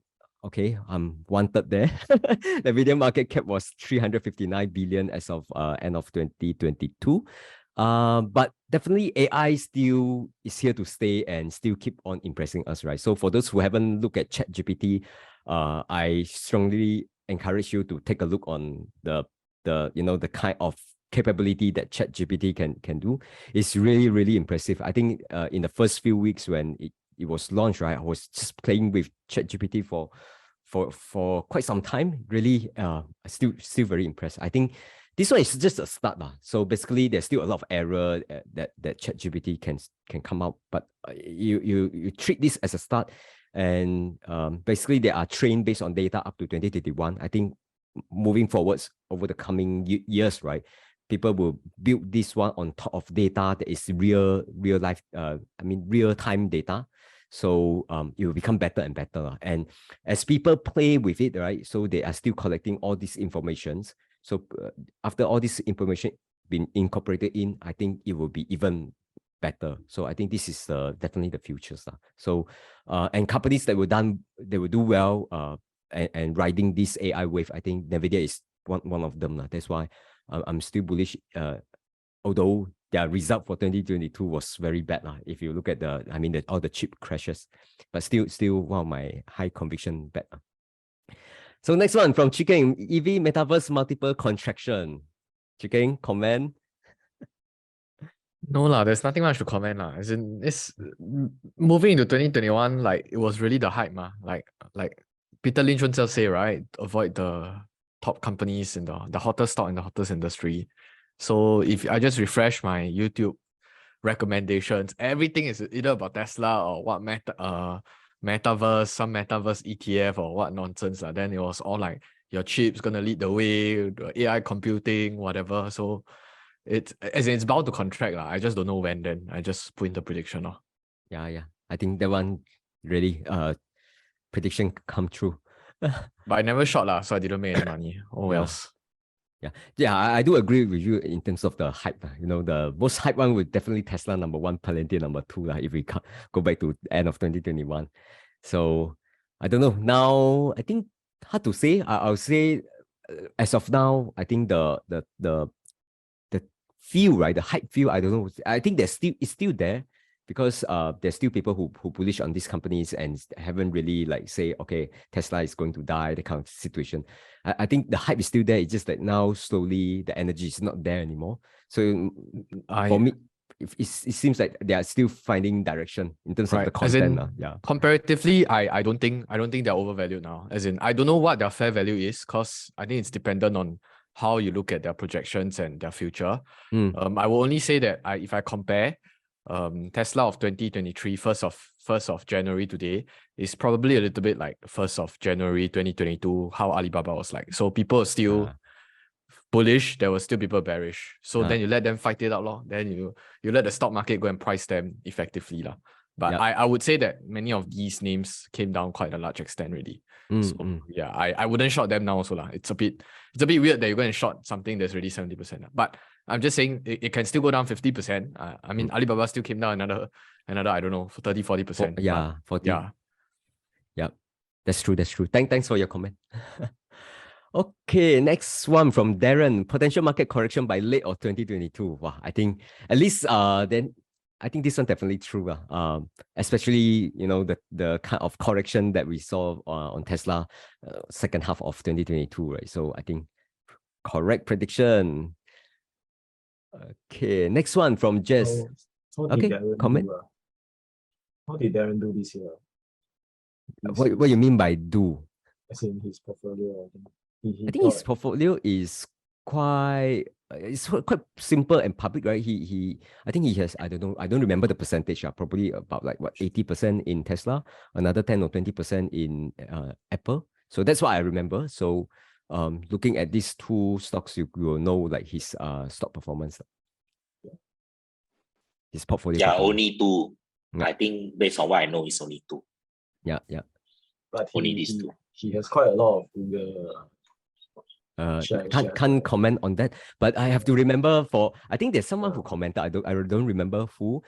okay, I'm 1/3 there. The NVIDIA market cap was 359 billion as of end of 2022. But definitely AI still is here to stay and still keep on impressing us, right? So for those who haven't looked at ChatGPT, I strongly encourage you to take a look on the kind of capability that ChatGPT can do. It's really, really impressive. I think in the first few weeks when it was launched, right, I was just playing with ChatGPT for quite some time. Really, still very impressed. I think this one is just a start. So basically, there's still a lot of error that ChatGPT can come out. But you treat this as a start, and basically they are trained based on data up to 2021. I think moving forwards over the coming years, right, people will build this one on top of data that is real life. Real time data. So it will become better and better. And as people play with it, right, so they are still collecting all these informations. So after all this information been incorporated in, I think it will be even better. So I think this is definitely the future stuff. So and companies that will do well and riding this AI wave, I think NVIDIA is one of them. That's why I'm still bullish. Although their result for 2022 was very bad. If you look at all the chip crashes, but still one of my high conviction bet. So next one from Chicken, EV metaverse multiple contraction. Chicken, comment? No lah, there's nothing much to comment lah. As in, it's moving into 2021, like it was really the hype like Peter Lynch himself say, right? Avoid the top companies in the hottest stock in the hottest industry. So if I just refresh my YouTube recommendations, everything is either about Tesla or what metaverse, some metaverse ETF or what nonsense. Then it was all like your chip's gonna lead the way, the AI computing, whatever. So it's bound to contract. I just don't know when. Then I just put in the prediction. Yeah. I think that one really prediction come true. But I never short so I didn't make any money. Oh wells. Yeah, I do agree with you in terms of the hype. The most hype one would definitely Tesla #1, Palantir #2. If we go back to end of 2021. So I don't know. Now I think hard to say. I'll say as of now, I think the feel, right, the hype feel, I don't know. I think it's still there because there's still people who bullish on these companies and haven't really say, okay, Tesla is going to die, the kind of situation. I think the hype is still there. It's just that now slowly the energy is not there anymore. So for me, it seems like they are still finding direction in terms of the content. Comparatively, I don't think they're overvalued now. As in, I don't know what their fair value is because I think it's dependent on how you look at their projections and their future. I will only say that if I compare Tesla of 2023, 1st of January today, is probably a little bit like 1st of January 2022, how Alibaba was like. So people are still bullish, there were still people bearish. So then you let them fight it out, then you let the stock market go and price them effectively. But I would say that many of these names came down quite a large extent already. I wouldn't short them now also. It's a bit weird that you're going to short something that's already 70%. But I'm just saying it can still go down 50%. Alibaba still came down another I don't know, 30-40%. 40. Yeah, that's true. Thanks for your comment. Okay, next one from Darren. Potential market correction by late of 2022. Wow, I think at least then I think this one definitely true. Especially, you know, the kind of correction that we saw on Tesla second half of 2022, right? So I think correct prediction. Okay, next one from Jess. How did Okay, Darren comment. How did Darren do this year? What you mean by do? As in his portfolio, I think his portfolio is quite it's quite simple and public, right? I think he has, I don't remember the percentage, probably about like what 80% in Tesla, another 10 or 20% in Apple. So that's what I remember. So looking at these two stocks, you will know like his stock performance. His portfolio. Yeah, performance. only two. Yeah. I think based on what I know, it's only two. Yeah. But only these two. He has quite a lot of Google. Can't comment on that, but I have to remember I think there's someone who commented. I don't remember who.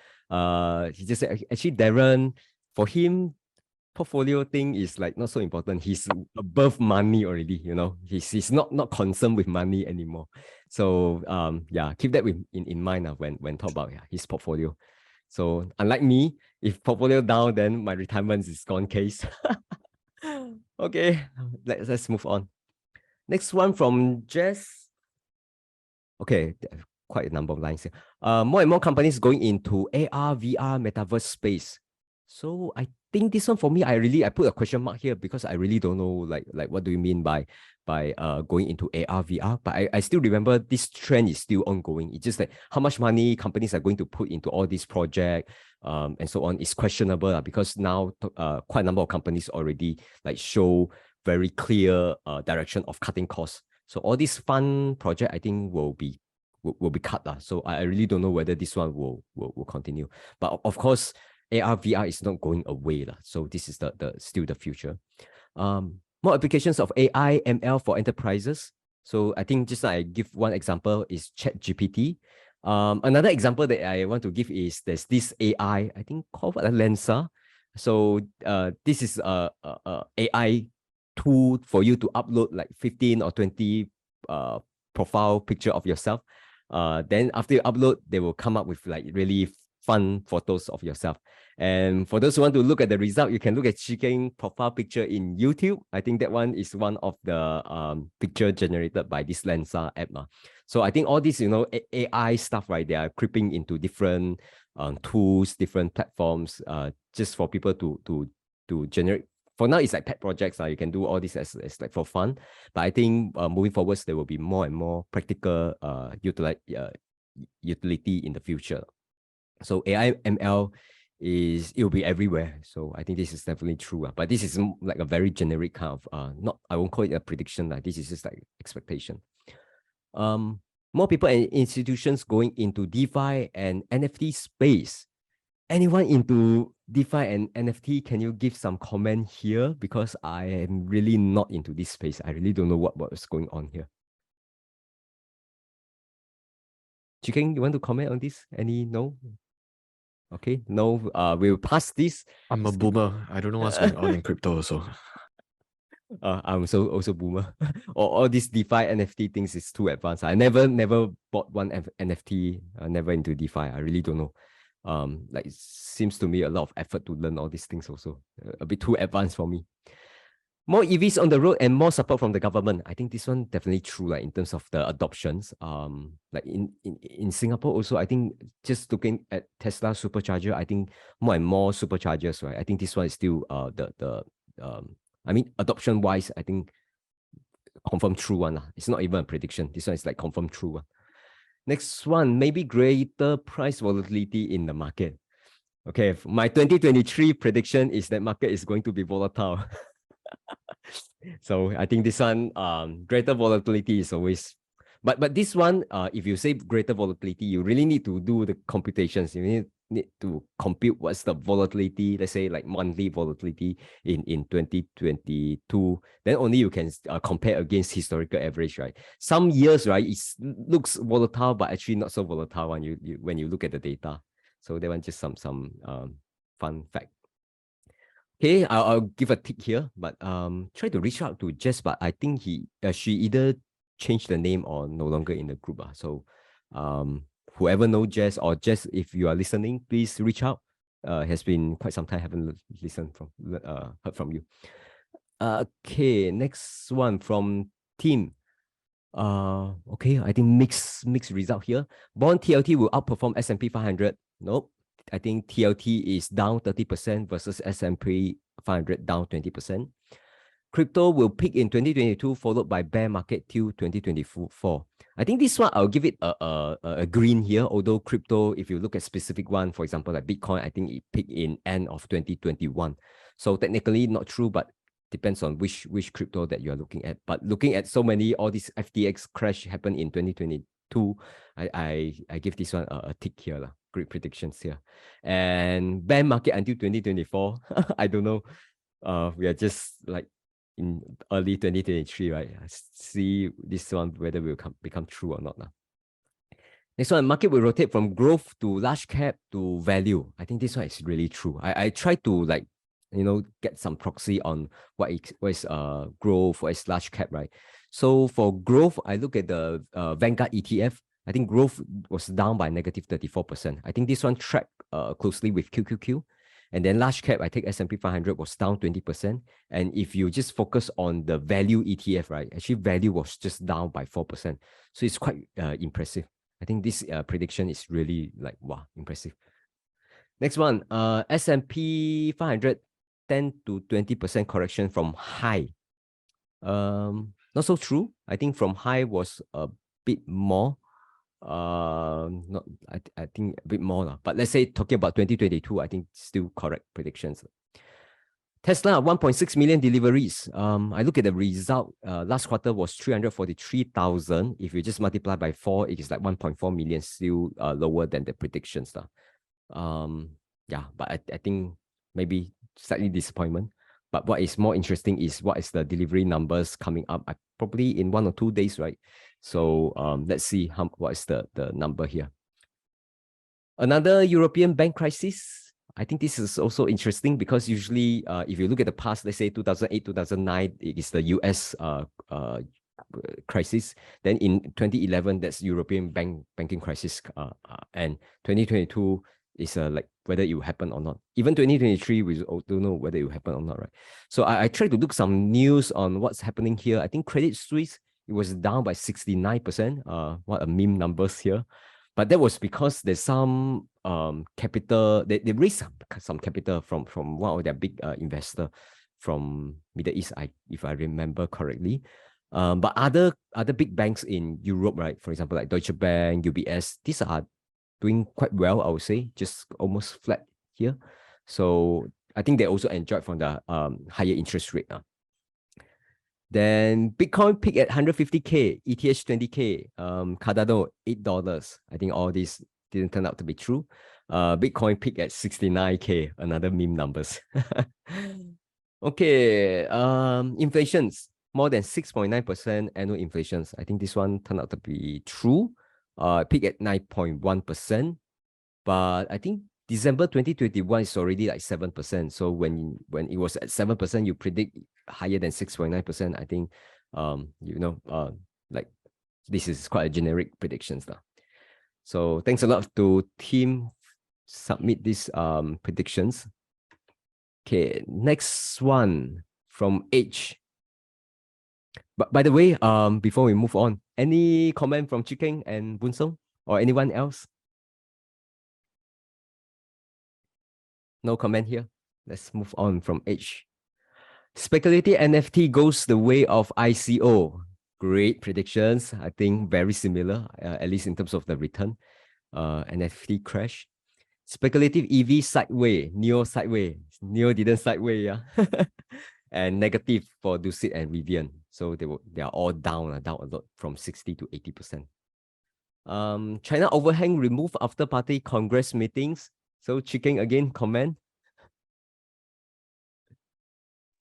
He just said actually Darren, for him, portfolio thing is like not so important. He's above money already, you know. He's not concerned with money anymore. So yeah, keep that in mind when talk about his portfolio. So unlike me, if portfolio down, then my retirement is gone case. Okay, let's move on. Next one from Jess. Okay, quite a number of lines here. More and more companies going into AR, VR, metaverse space. So I think this one for me, I put a question mark here because I really don't know like what do you mean by going into AR, VR. But I still remember this trend is still ongoing. It's just like how much money companies are going to put into all these projects and so on is questionable because now quite a number of companies already like show very clear direction of cutting costs. So all these fun project I think will be cut. So I really don't know whether this one will continue. But of course, AR, VR is not going away. So this is still the future. More applications of AI, ML for enterprises. So I think just I give one example is ChatGPT. Another example that I want to give is there's this AI, I think called Lensa. So this is a AI tool for you to upload like 15 or 20 profile picture of yourself. Then after you upload, they will come up with like really fun photos of yourself. And for those who want to look at the result, you can look at Chicken profile picture in YouTube. I think that one is one of the picture generated by this Lensa app. So I think all these, you know, AI stuff, right? They are creeping into different tools, different platforms, just for people to generate. For now, it's like pet projects. You can do all this as like for fun. But I think moving forwards, there will be more and more practical utility in the future. So AI, ML it will be everywhere. So I think this is definitely true. But this is like a very generic kind of I won't call it a prediction. This is just like expectation. More people and institutions going into DeFi and NFT space. Anyone into DeFi and NFT, can you give some comment here? Because I am really not into this space. I really don't know what is going on here. Chicken, you want to comment on this? No? Okay, no, we'll pass this. I'm a boomer. I don't know what's going on in crypto also. I'm also boomer. All these DeFi NFT things is too advanced. I never bought one NFT, never into DeFi. I really don't know. Like it seems to me a lot of effort to learn all these things also. A bit too advanced for me. More EVs on the road and more support from the government. I think this one definitely true, like in terms of the adoptions. Like in Singapore also, I think just looking at Tesla supercharger, I think more and more superchargers, right? I think this one is still I mean, adoption wise, I think confirm true one. It's not even a prediction. This one is like confirm true one. Next one, maybe greater price volatility in the market. Okay, my 2023 prediction is that market is going to be volatile. So I think this one, greater volatility is always, but this one, if you say greater volatility, you really need to do the computations. You need to compute what's the volatility, let's say like monthly volatility in 2022. Then only you can compare against historical average, right? Some years, right, it looks volatile, but actually not so volatile when you look at the data. So that one just some fun fact. Okay, I'll give a tick here, but try to reach out to Jess, but I think she either changed the name or no longer in the group. So whoever knows Jess, or Jess, if you are listening, please reach out. Has been quite some time, haven't heard from you. Okay, next one from Tim. Okay, I think mixed result here. Bond TLT will outperform S&P 500. Nope. I think TLT is down 30% versus S&P 500 down 20%. Crypto will peak in 2022, followed by bear market till 2024. I think this one, I'll give it a green here, although crypto, if you look at specific one, for example, like Bitcoin, I think it peaked in end of 2021. So technically not true, but depends on which crypto that you are looking at. But looking at so many, all this FTX crash happened in 2022, I give this one a tick here. Great predictions here. And bear market until 2024, I don't know. We are just like in early 2023, right? See this one, whether it will become true or not. Next one, market will rotate from growth to large cap to value. I think this one is really true. I try to like, get some proxy on what is growth, what is large cap, right? So for growth, I look at the Vanguard ETF. I think growth was down by negative 34%. I think this one tracked closely with QQQ. And then large cap, I take S&P 500 was down 20%. And if you just focus on the value ETF, right, actually value was just down by 4%. So it's quite impressive. I think this prediction is really like, wow, impressive. Next one, S&P 500, 10 to 20% correction from high. Not so true. I think from high was a bit more. Not I think a bit more, but let's say talking about 2022, I think still correct predictions. Tesla 1.6 million deliveries. I look at the result. Last quarter was 343,000. If you just multiply by 4, it is like 1.4 million, still lower than the predictions. Yeah, but I think maybe slightly disappointment. But what is more interesting is what is the delivery numbers coming up, probably in 1 or 2 days, right? So let's see what is the number here. Another European bank crisis. I think this is also interesting because usually if you look at the past, let's say 2008, 2009, it is the US crisis. Then in 2011, that's European banking crisis. And 2022 is like whether it will happen or not. Even 2023, we don't know whether it will happen or not, right? So I tried to look some news on what's happening here. I think Credit Suisse, it was down by 69%. What a meme numbers here. But that was because there's some capital, they raised some capital from one of their big investor from Middle East, if I remember correctly. But other big banks in Europe, right? For example, like Deutsche Bank, UBS, these are doing quite well, I would say, just almost flat here. So I think they also enjoyed from the higher interest rate. Then Bitcoin peaked at 150K, ETH 20K, Cardano $8. I think all this didn't turn out to be true. Bitcoin peaked at 69K, another meme numbers. Okay, inflations, more than 6.9% annual inflations. I think this one turned out to be true. Peaked at 9.1%, but I think December 2021 is already like 7%. So when it was at 7%, you predict higher than 6.9%. I think like this is quite a generic predictions now. So thanks a lot to team submit these predictions. Okay, next one from H. But by the way, before we move on, any comment from Chicken and Boon Song or anyone else? No comment here. Let's move on from H. Speculative NFT goes the way of ICO. Great predictions. I think very similar, at least in terms of the return. NFT crash. Speculative EV sideways. Neo sideways. Neo didn't sideways, yeah. And negative for Lucid and Rivian. So they are all down a lot from 60 to 80%. China overhang removed after party Congress meetings. So Chicken again, comment.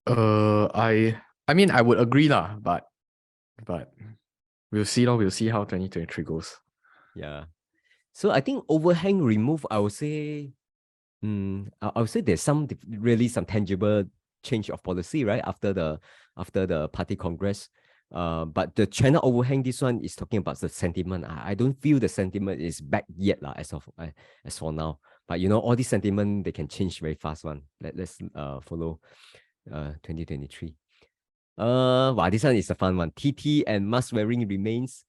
I mean I would agree lah, but we'll see how 2023 goes. Yeah. So I think overhang remove, I would say there's some tangible change of policy, right? After the party Congress. But the China overhang, this one is talking about the sentiment. I don't feel the sentiment is back yet as for now. But all this sentiment, they can change very fast one. Let's follow 2023. Wow, this one is a fun one. TT and mask wearing remains.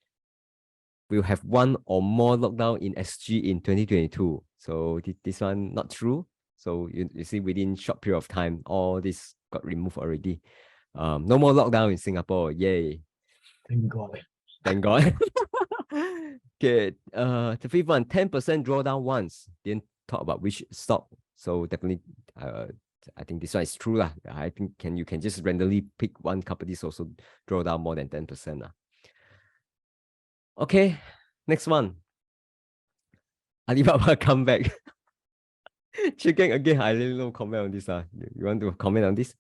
We'll have one or more lockdown in SG in 2022. So this one not true. So you see, within short period of time, all this got removed already. No more lockdown in Singapore. Yay. Thank God. Thank God. Okay. The fifth one, 10% drawdown once. Didn't talk about which stock. So definitely I think this one is true lah. I think you can just randomly pick one company's also draw down more than 10% lah. Okay, next one. Alibaba come back. Chicken again. I really don't comment on this. You want to comment on this?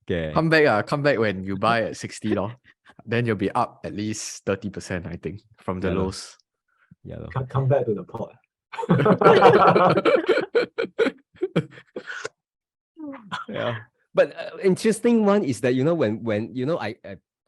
Okay. Come back when you buy at 60 lor. Then you'll be up at least 30%, I think, from the lows. Yeah. Come back to the pot. Yeah. But interesting one is that when I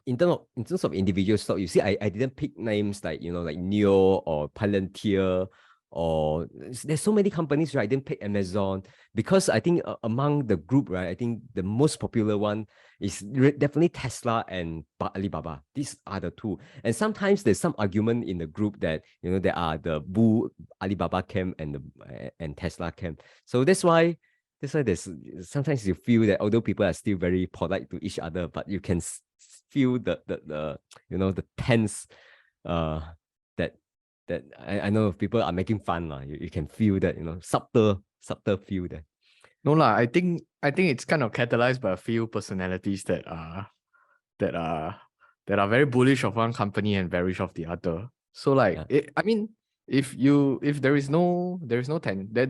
in terms of individual stock, you see, I didn't pick names like like Neo or Palantir, or there's so many companies, right? I didn't pick Amazon because I think among the group, right, I think the most popular one is definitely Tesla and Alibaba. These are the two. And sometimes there's some argument in the group that there are the Boon Alibaba camp and Tesla camp. So that's why there's sometimes you feel that although people are still very polite to each other, but you can feel the tense that I know people are making fun. You can feel that, subtle feel that. No lah, I think it's kind of catalyzed by a few personalities that are very bullish of one company and bearish of the other. So like, I mean, if there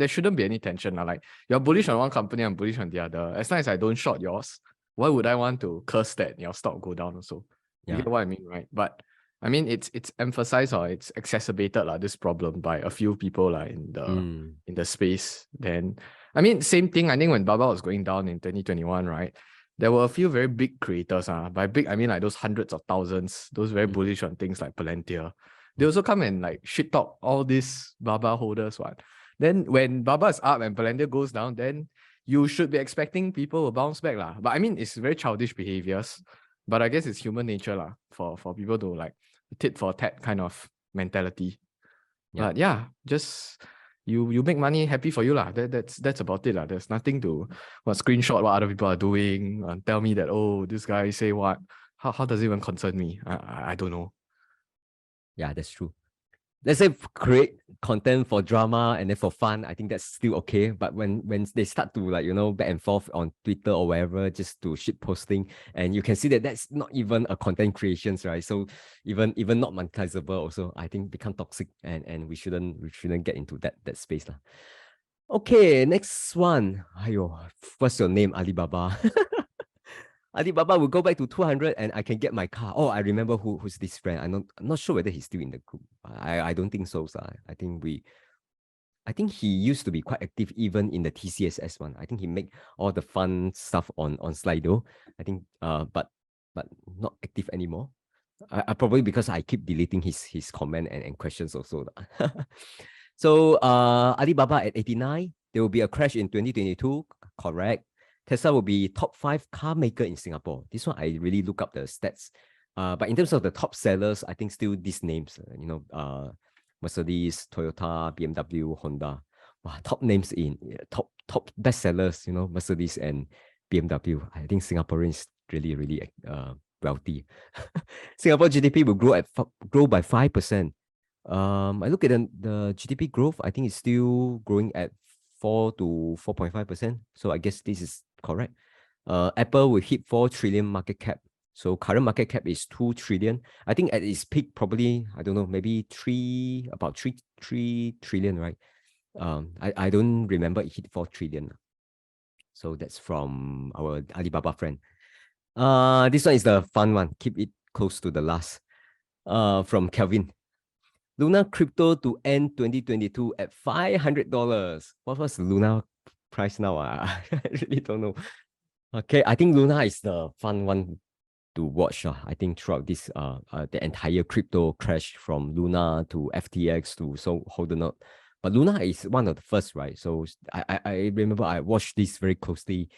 shouldn't be any tension. Like, you're bullish on one company, I'm bullish on the other. As long as I don't short yours, why would I want to curse that your stock go down also? You get what I mean, right? But I mean, it's emphasized or it's exacerbated this problem by a few people in the space. Then I mean, same thing. I think when Baba was going down in 2021, right? There were a few very big creators. By big, I mean like those hundreds of thousands, those very bullish on things like Palantir. They also come and like shit talk all these Baba holders. Then when Baba is up and Palantir goes down, then you should be expecting people will bounce back lah. But I mean, it's very childish behaviors. But I guess it's human nature lah for people to like tit for tat kind of mentality. Yeah. But yeah, just you make money, happy for you lah. That's about it lah. There's nothing to screenshot what other people are doing and tell me that, oh, this guy say what. How does it even concern me? I don't know. Yeah, that's true. Let's say create content for drama and then for fun, I think that's still okay. But when they start to like, back and forth on Twitter or wherever, just to shit posting, and you can see that that's not even a content creations, right? So even not monetizable also, I think become toxic, and we shouldn't get into that space lah. Okay, next one. What's your name? Alibaba. Alibaba will go back to 200 and I can get my car. Oh, I remember who's this friend. I'm not sure whether he's still in the group. I don't think so. I think he used to be quite active even in the TCSS one. I think he make all the fun stuff on Slido. I think but not active anymore. I probably because I keep deleting his comment and questions also. So Alibaba at 89. There will be a crash in 2022. Correct. Tesla will be top 5 car maker in Singapore. This one, I really look up the stats. But in terms of the top sellers, I think still these names, Mercedes, Toyota, BMW, Honda. Wow, top names in top best sellers, Mercedes and BMW. I think Singaporeans really, really wealthy. Singapore GDP will grow by 5%. I look at the GDP growth, I think it's still growing at 4 to 4.5%. So I guess this is correct. Apple will hit 4 trillion market cap. So current market cap is 2 trillion. I think at its peak, probably, I don't know, maybe about 3 trillion, right? I don't remember it hit 4 trillion. So that's from our Alibaba friend. This one is the fun one. Keep it close to the last. From Kelvin. Luna crypto to end 2022 at $500. What was Luna price now? I really don't know. Okay, I think Luna is the fun one to watch. I think throughout this the entire crypto crash from Luna to FTX to so holding up. But Luna is one of the first, right? So I remember I watched this very closely.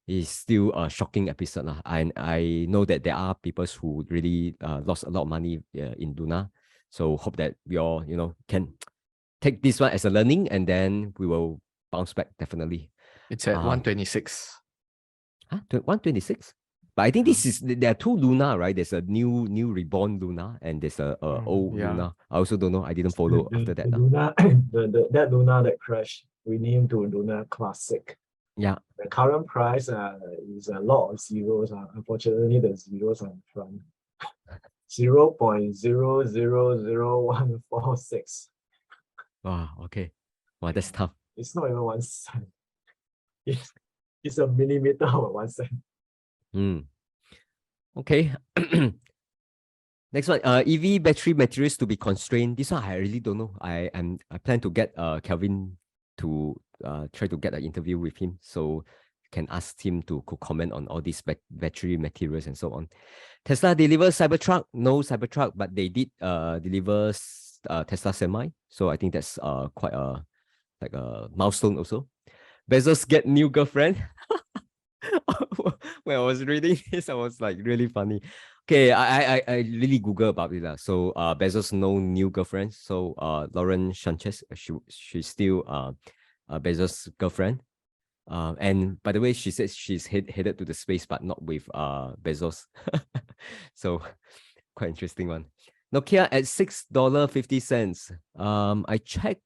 It's still a shocking episode. And I know that there are people who really lost a lot of money in Luna. So hope that we all, can take this one as a learning, and then we will bounce back definitely. It's at 126. 126? But I think there are two Luna, right? There's a new reborn Luna, and there's a old Luna. I also don't know. I didn't follow after that. The Luna, that Luna that crashed, we named to Luna Classic. Yeah. The current price is a lot of zeros. Unfortunately, the zeros are in front. 0.000146. Wow, okay. Wow, that's tough. It's not even 1 cent. It's a millimeter of 1 cent. Okay. Next one, EV battery materials to be constrained. This one I really don't know. I plan to get Kelvin to try to get an interview with him, so can ask him to comment on all these battery materials and so on. Tesla delivers Cybertruck, no Cybertruck, but they did deliver Tesla Semi. So I think that's quite a milestone also. Bezos get new girlfriend. When I was reading this, I was like really funny. Okay, I really Google about it. So Bezos no new girlfriend. So Lauren Sanchez, she's still Bezos' girlfriend. And by the way, she says she's headed to the space, but not with Bezos. So quite interesting one. Nokia at $6.50. I checked.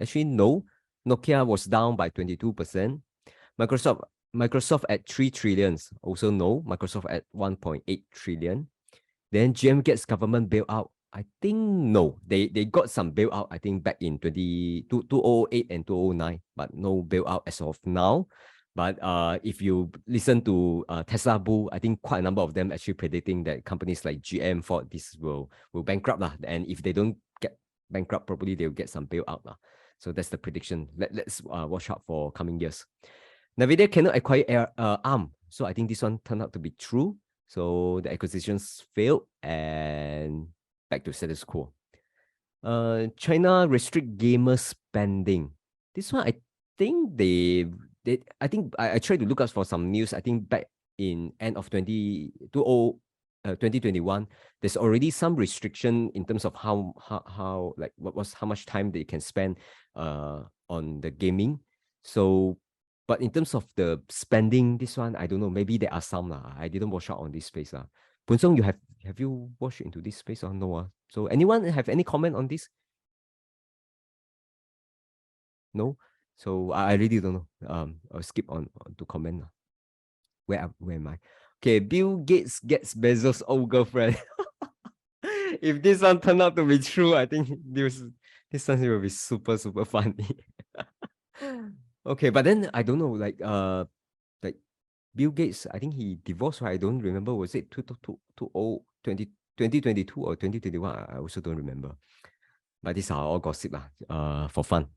Actually, no. Nokia was down by 22%. Microsoft at 3 trillion. Also no. Microsoft at 1.8 trillion. Then GM gets government bailout. I think no. They got some bailout, I think, back in 2008 and 2009, but no bailout as of now. But if you listen to Tesla Bull, I think quite a number of them actually predicting that companies like GM, Ford, this will bankrupt. And if they don't get bankrupt, probably they'll get some bailout. So that's the prediction. Let's watch out for coming years. NVIDIA cannot acquire ARM. So I think this one turned out to be true. So the acquisitions failed and back to status quo. China restrict gamer spending. This one, I think I tried to look up for some news. I think back in end of 2021, there's already some restriction in terms of how much time they can spend on the gaming. So, but in terms of the spending, this one I don't know. Maybe there are some I didn't watch out on this space Boon Song, have you watched into this space or no? So anyone have any comment on this? No. So I really don't know. I'll skip on to comment. Where am I? Okay, Bill Gates gets Bezos' old girlfriend. If this one turned out to be true, I think this one will be super funny. Okay, but then I don't know, like Bill Gates, I think he divorced, right? I don't remember. Was it 2022 or 2021? I also don't remember. But these are all gossip for fun.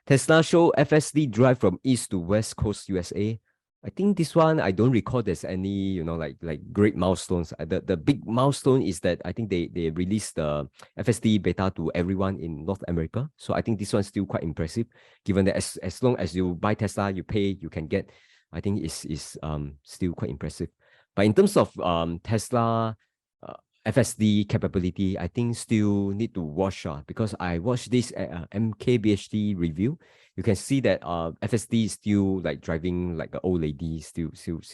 Tesla show FSD drive from east to west coast USA. I think this one, I don't recall there's any, like great milestones. The big milestone is that I think they released the FSD beta to everyone in North America. So I think this one's still quite impressive, given that as long as you buy Tesla, you pay, you can get. I think is still quite impressive. But in terms of Tesla FSD capability, I think still need to watch because I watched this MKBHD review. You can see that FSD is still like driving like an old lady, still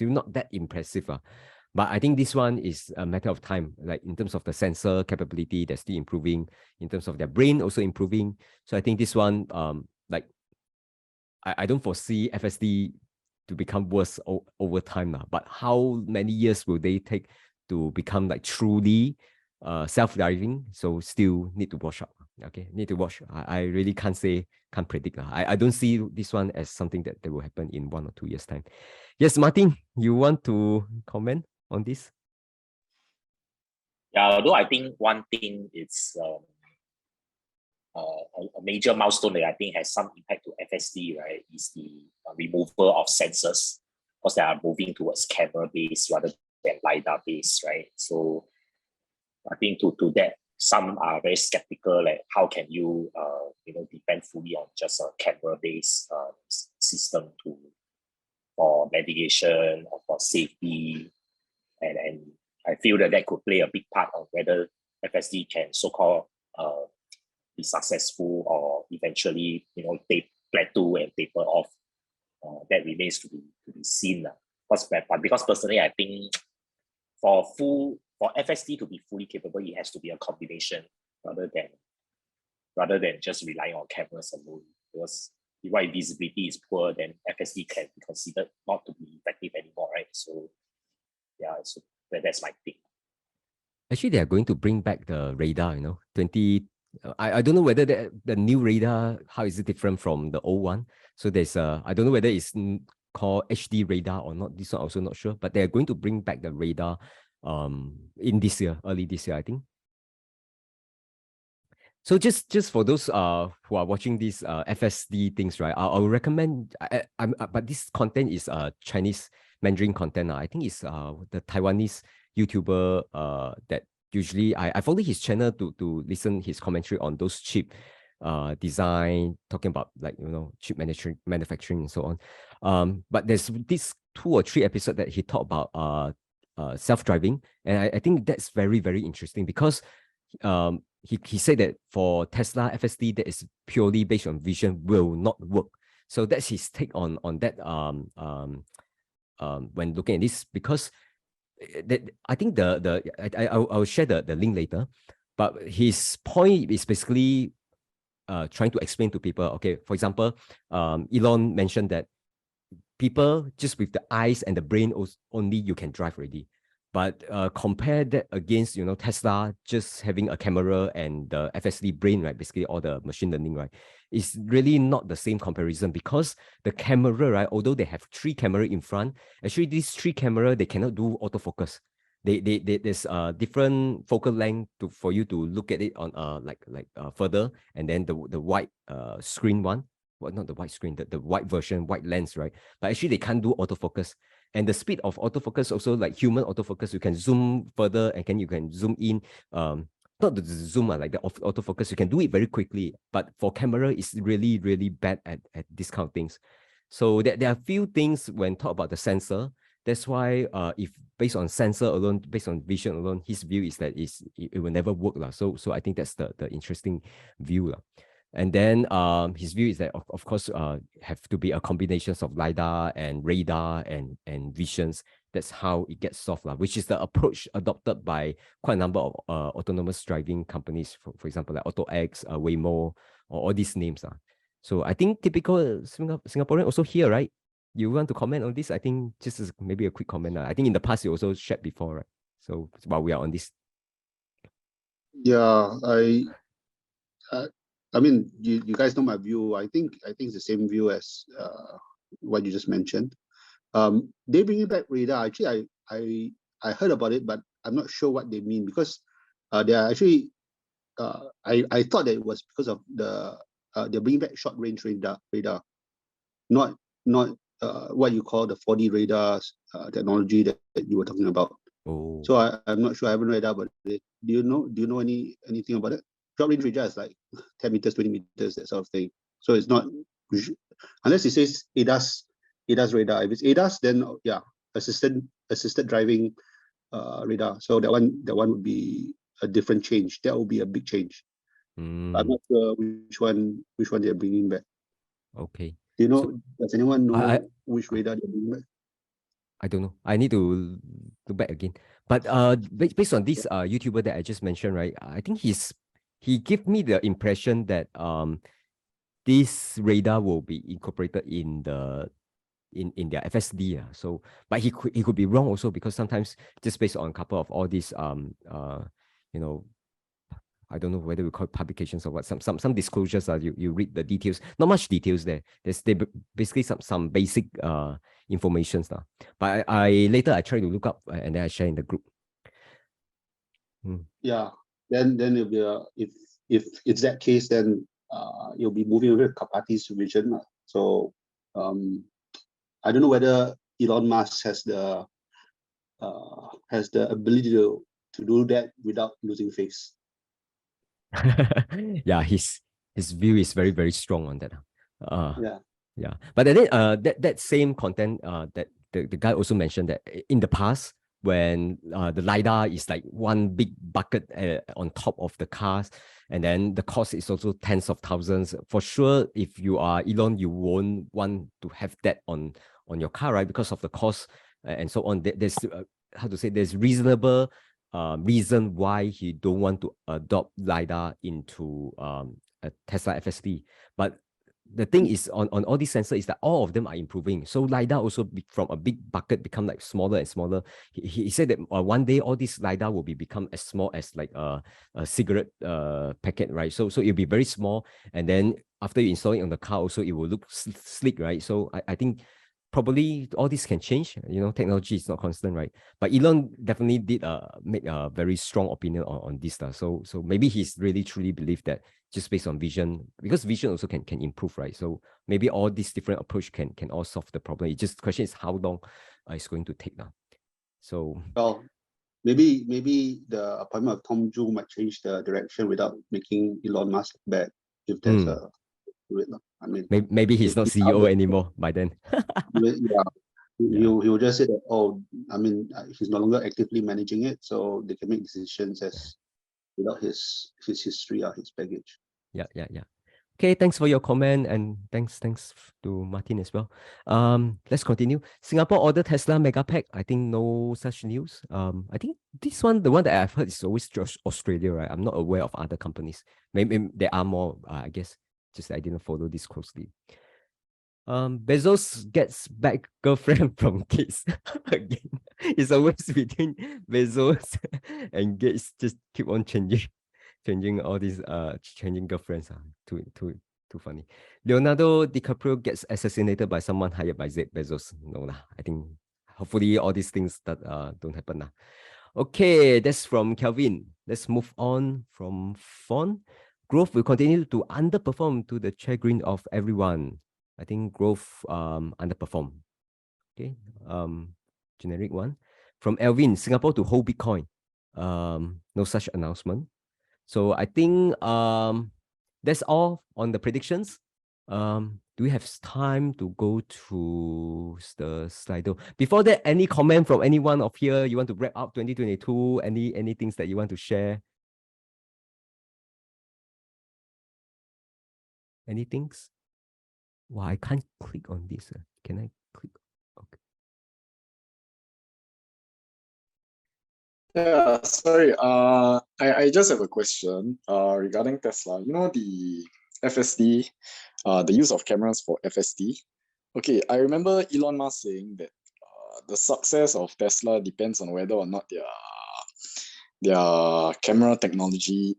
not that impressive. But I think this one is a matter of time. Like in terms of the sensor capability, they're still improving. In terms of their brain, also improving. So I think this one, I don't foresee FSD to become worse over time now. But how many years will they take to become like truly self-driving? So still need to watch out. Okay, need to watch. I really can't predict. I don't see this one as something that will happen in 1 or 2 years' time. Yes, Martin, you want to comment on this? Yeah, although I think one thing is a major milestone that I think has some impact to FSD, right, is the removal of sensors, because they are moving towards camera-based rather than LiDAR based, right? So I think to that, some are very skeptical, like how can you depend fully on just a camera-based system for navigation or for safety, and I feel that could play a big part on whether FSD can so-called be successful or eventually plateau and taper off. That remains to be seen. Because personally, I think for FSD to be fully capable, it has to be a combination rather than just relying on cameras alone. Because if visibility is poor, then FSD can be considered not to be effective anymore, right? So yeah, so that's my thing. Actually, they are going to bring back the radar, I don't know whether the new radar, how is it different from the old one? So there's I don't know whether it's called HD radar or not. This one I'm also not sure, but they're going to bring back the radar in this year, early this year, I think. So just for those who are watching these FSD things, right? I would recommend. But this content is Chinese Mandarin content. I think it's the Taiwanese YouTuber that usually I follow his channel to listen his commentary on those chip design, talking about chip manufacturing and so on. But there's this 2 or 3 episodes that he talked about self-driving, and I think that's very, very interesting because he said that for Tesla FSD that is purely based on vision will not work. So that's his take on that when looking at this, because I think I'll share the link later, but his point is basically trying to explain to people, okay, for example, Elon mentioned that people just with the eyes and the brain only you can drive already. But compare that against, Tesla just having a camera and the FSD brain, right? Basically all the machine learning, right? It's really not the same comparison, because the camera, right? Although they have 3 cameras in front, actually these 3 cameras, they cannot do autofocus. There's different focal length for you to look at it on further, and then the wide screen one. Well, not the wide screen, the wide version, wide lens, right? But actually they can't do autofocus. And the speed of autofocus also, like human autofocus, you can zoom further and you can zoom in. Not the zoom, like the autofocus, you can do it very quickly. But for camera, it's really, really bad at these kind of things. So there are a few things when talk about the sensor. That's why if based on sensor alone, based on vision alone, his view is that it will never work. So I think that's the interesting view. And then his view is that of course have to be a combination of lidar and radar and visions. That's how it gets solved, which is the approach adopted by quite a number of autonomous driving companies, for example, like AutoX, Waymo, or all these names. So I think typical Singaporean also here, right? You want to comment on this? I think just as maybe a quick comment. I think in the past you also shared before, right? So while we are on this. Yeah, I mean, you guys know my view. I think it's the same view as what you just mentioned. They bringing back radar. Actually, I heard about it, but I'm not sure what they mean, because they are actually. I thought that it was because of they're bringing back short range radar, not what you call the 4D radars technology that you were talking about. Oh. So I'm not sure. I haven't read about it. Do you know anything about it? Short range radar is like 10 meters, 20 meters, that sort of thing. So it's not, unless it says ADAS radar. If it's ADAS, then yeah, assisted driving radar. So that one would be a different change. That would be a big change. I'm not sure which one they're bringing back. Okay. Do you know? Does anyone know which radar they're bringing back? I don't know. I need to look back again. But based on this YouTuber that I just mentioned, right? I think he gave me the impression that this radar will be incorporated in their FSD. So, but he could be wrong also, because sometimes just based on a couple of all these I don't know whether we call it publications or what, some disclosures are you read the details, not much details there. There's basically some basic informations now. But I later I try to look up and then I share in the group. Yeah, then it'll be if it's that case, then you'll be moving over to Kapati's vision. So I don't know whether Elon Musk has the has the ability to do that without losing face. Yeah, his view is very, very strong on that. Yeah. Yeah. But then that same content that the guy also mentioned that in the past, when the lidar is like one big bucket on top of the cars, and then the cost is also tens of thousands. For sure, if you are Elon, you won't want to have that on your car, right? Because of the cost and so on. There's how to say, there's reasonable reason why he don't want to adopt lidar into a Tesla FSD. But the thing is, on all these sensors is that all of them are improving. So lidar also from a big bucket become like smaller and smaller. He said that one day all these lidar will become as small as like a cigarette packet, right? So it'll be very small, and then after you install it on the car, also it will look sleek, right? So I think probably all this can change. You know, technology is not constant, right? But Elon definitely did make a very strong opinion on this stuff. So maybe he's really truly believe that just based on vision, because vision also can improve, right? So maybe all these different approach can all solve the problem. It just question is how long it's going to take now. So well, maybe the appointment of Tom Zhu might change the direction without making Elon Musk bad, if there's a I mean, maybe he's not CEO anymore by then. Yeah. He will just say that, oh, I mean, he's no longer actively managing it, so they can make decisions without his history or his baggage. Yeah. Okay, thanks for your comment, and thanks to Martin as well. Let's continue. Singapore ordered Tesla Megapack. I think no such news. I think this one, the one that I've heard is always just Australia, right? I'm not aware of other companies. Maybe there are more, I guess. Just I didn't follow this closely. Bezos gets back girlfriend from Gates again. It's always between Bezos and Gates. Just keep on changing all these changing girlfriends. Too funny. Leonardo DiCaprio gets assassinated by someone hired by Bezos. No lah. I think hopefully all these things that don't happen lah. Okay, that's from Kelvin. Let's move on from Fawn. Growth will continue to underperform to the chagrin of everyone. I think growth underperform. Okay. Generic one. From Elvin, Singapore to hold Bitcoin. No such announcement. So I think that's all on the predictions. Do we have time to go to the Slido? Before that, any comment from anyone of here? You want to wrap up 2022? Any things that you want to share? Any things? Wow, I can't click on this. Can I click? Okay. Yeah, sorry. I just have a question regarding Tesla. You know, the FSD, the use of cameras for FSD. Okay, I remember Elon Musk saying that the success of Tesla depends on whether or not their camera technology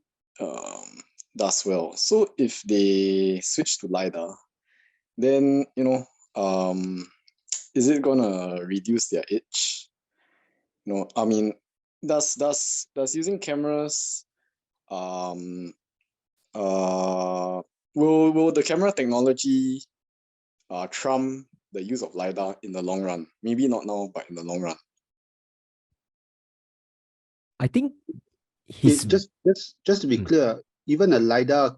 does well. So if they switch to lidar, then is it gonna reduce their edge? I mean, does using cameras will the camera technology trump the use of lidar in the long run? Maybe not now, but in the long run. I think just to be clear, even a lidar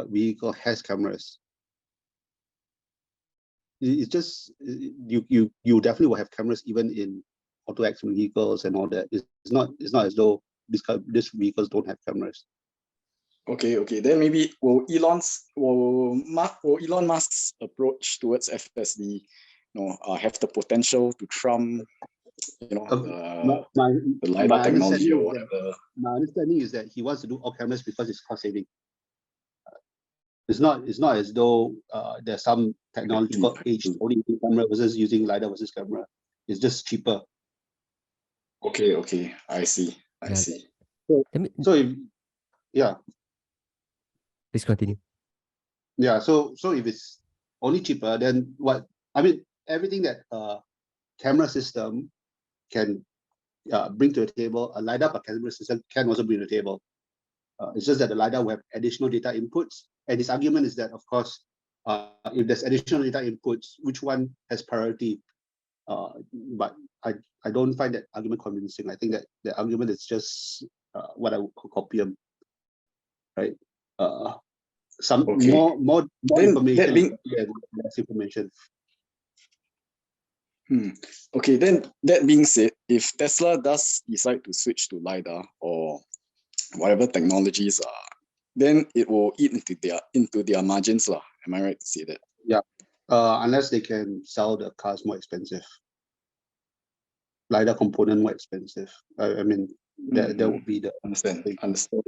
vehicle has cameras. It's just you definitely will have cameras even in AutoX vehicles and all that. It's not as though these vehicles don't have cameras. Okay. Then maybe will Elon Musk's approach towards FSD, have the potential to trump, the lidar technology or whatever? My understanding is that he wants to do all cameras because it's cost saving. It's not as though there's some technological edge only using camera versus using lidar versus camera. It's just cheaper. Okay. I see. So if please continue. Yeah. So if it's only cheaper, then what? I mean, everything that camera system can bring to the table, a lidar per camera system can also bring to the table. It's just that the lidar will have additional data inputs. And his argument is that, of course, if there's additional data inputs, which one has priority? But I don't find that argument convincing. I think that the argument is just what I would call copium, right? Some more information, less information. Okay, then that being said, if Tesla does decide to switch to lidar or whatever technologies are, then it will eat into their margins lah. Am I right to say that? Yeah, unless they can sell the cars more expensive, lidar component more expensive. I mean that would be the understand.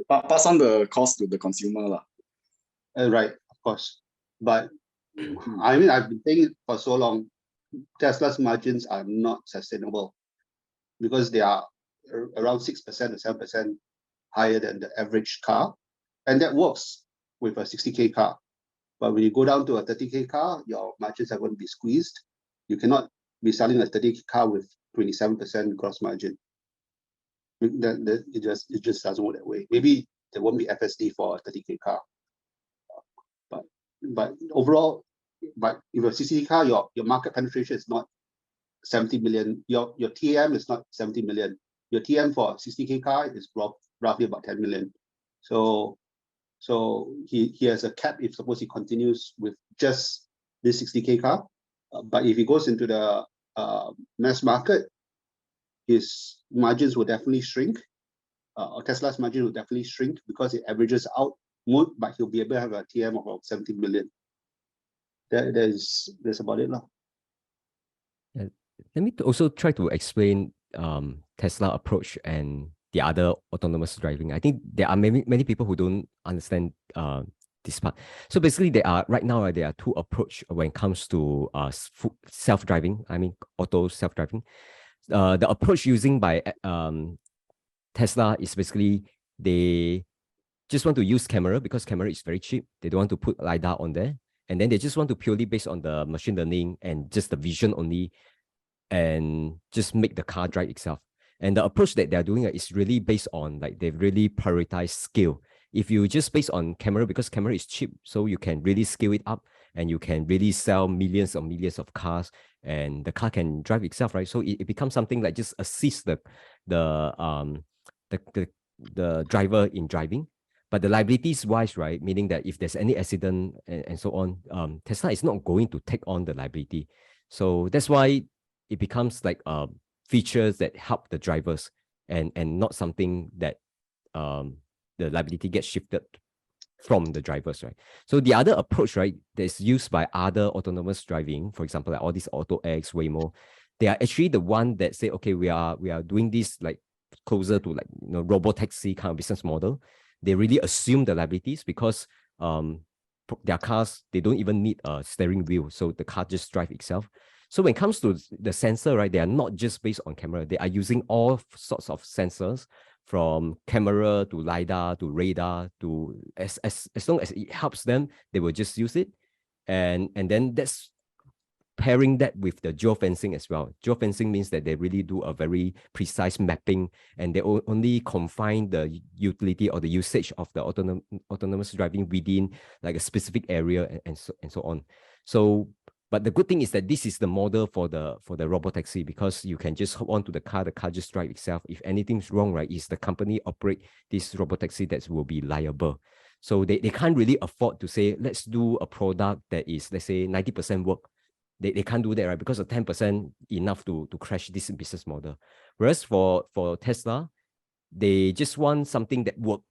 Pass on the cost to the consumer lah. Right, of course, but I mean I've been saying it for so long. Tesla's margins are not sustainable because they are around 6% or 7% higher than the average car, and that works with a 60K car. But when you go down to a 30K car, your margins are going to be squeezed. You cannot be selling a 30K car with 27% gross margin. It just doesn't work that way. Maybe there won't be FSD for a 30K car, but overall. But if a 60K car, your market penetration is not 70 million. Your TAM is not 70 million. Your TAM for a 60K car is roughly about 10 million. So he has a cap if suppose he continues with just this 60K car. But if he goes into the mass market, his margins will definitely shrink. Or Tesla's margin will definitely shrink because it averages out more, but he'll be able to have a TAM of about 70 million. That's about it now. Let me also try to explain Tesla approach and the other autonomous driving. I think there are many people who don't understand this part. So basically, there are two approach when it comes to self-driving. I mean, auto self-driving. The approach using by Tesla is basically they just want to use camera because camera is very cheap. They don't want to put lidar on there. And then they just want to purely based on the machine learning and just the vision only and just make the car drive itself. And the approach that they're doing is really based on like they really prioritize scale. If you just based on camera, because camera is cheap, so you can really scale it up and you can really sell millions of cars and the car can drive itself, right? So it becomes something like just assist the driver in driving. But the liabilities wise, right, meaning that if there's any accident and so on, Tesla is not going to take on the liability. So that's why it becomes like features that help the drivers and not something that the liability gets shifted from the drivers, right? So the other approach, right, that's used by other autonomous driving, for example, like all these AutoX, Waymo, they are actually the one that say, okay, we are doing this like closer to like robo-taxi kind of business model. They really assume the liabilities because their cars, they don't even need a steering wheel. So the car just drives itself. So when it comes to the sensor, right, they are not just based on camera. They are using all sorts of sensors from camera to lidar to radar to as long as it helps them, they will just use it. And then that's pairing that with the geofencing as well. Geofencing means that they really do a very precise mapping and they only confine the utility or the usage of the autonomous driving within like a specific area and so on. So, but the good thing is that this is the model for the robotaxi because you can just hop onto the car just drive itself. If anything's wrong, right, is the company operate this robotaxi that will be liable. So they can't really afford to say, let's do a product that is, let's say, 90% work. They can't do that, right? Because of 10% enough to crash this business model. Whereas for Tesla, they just want something that works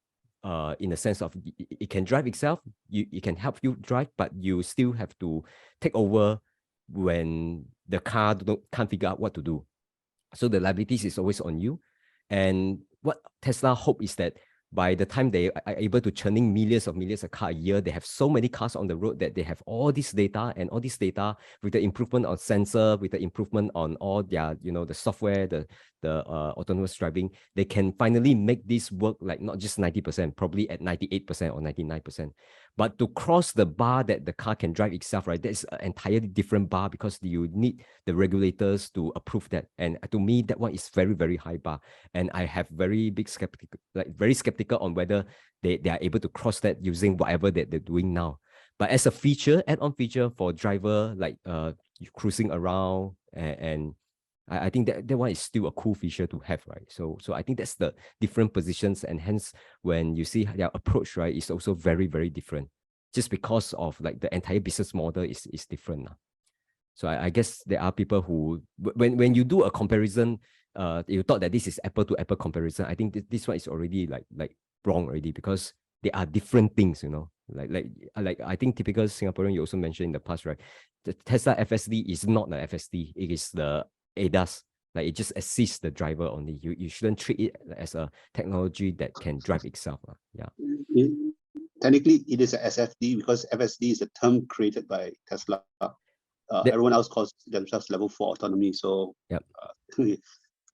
in the sense of it can drive itself, it can help you drive, but you still have to take over when the car can't figure out what to do. So the liabilities is always on you. And what Tesla hope is that by the time they are able to churning millions of cars a year, they have so many cars on the road that they have all this data, and all this data with the improvement on sensor, with the improvement on all their, the software, the autonomous driving, they can finally make this work like not just 90%, probably at 98% or 99%. But to cross the bar that the car can drive itself, right, that's an entirely different bar because you need the regulators to approve that. And to me, that one is very, very high bar. And I have very skeptical on whether they are able to cross that using whatever that they're doing now. But as a feature, add-on feature for driver, like cruising around and I think that one is still a cool feature to have, right? So I think that's the different positions, and hence when you see their approach, right, is also very, very different, just because of like the entire business model is different. So I guess there are people who, when you do a comparison, you thought that this is apple to apple comparison. I think this one is already like wrong already, because they are different things, you know. Like I think typical Singaporean, you also mentioned in the past, right? The Tesla FSD is not the FSD, it is the ADAS. Like, it just assists the driver only. You shouldn't treat it as a technology that can drive itself. Yeah. Technically, it is a SFD, because FSD is a term created by Tesla. Everyone else calls themselves level 4 autonomy. So yep.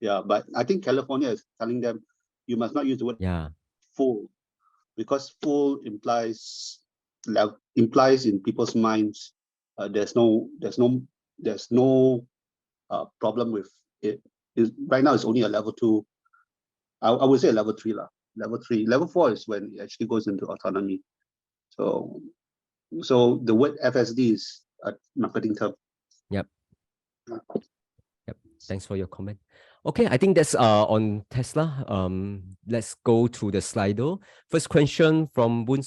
Yeah, but I think California is telling them you must not use the word full, because full implies in people's minds there's no problem with it. Right now it's only a level 2. I would say a level 3 lah. Level 3. Level 4 is when it actually goes into autonomy. So the word FSD is a marketing term. Yep. Thanks for your comment. Okay, I think that's on Tesla. Let's go to the Slido. First question from Boon.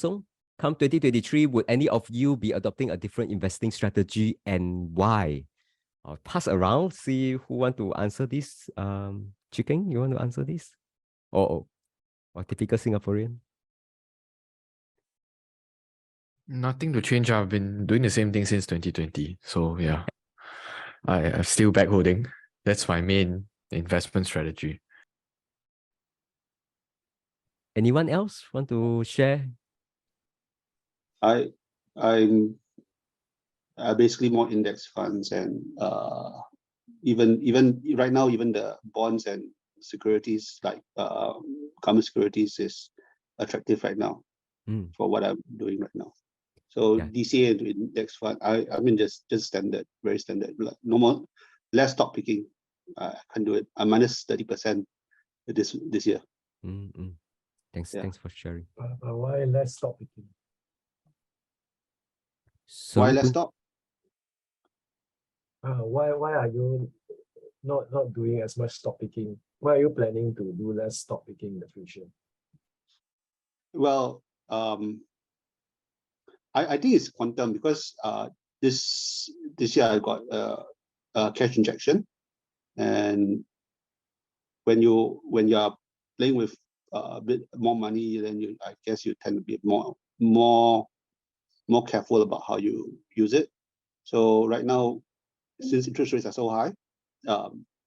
Come 2023, would any of you be adopting a different investing strategy, and why? I'll pass around, see who want to answer this. Chicken, you want to answer this? Or typical Singaporean? Nothing to change. I've been doing the same thing since 2020. So yeah, I'm still back holding. That's my main investment strategy. Anyone else want to share? I'm basically more index funds, and even right now, even the bonds and securities like government securities is attractive right now for what I'm doing right now. So DCA into index fund, I mean just standard, very standard. No more, less stock picking. I can't do it. I'm minus 30% this year. Thanks for sharing. Why less stock picking? So why less stock? Why are you not doing as much stock picking? Why are you planning to do less stock picking in the future? Well, I think it's quantum, because this year I got a cash injection, and when you are playing with a bit more money, then I guess you tend to be more careful about how you use it. So right now, since interest rates are so high,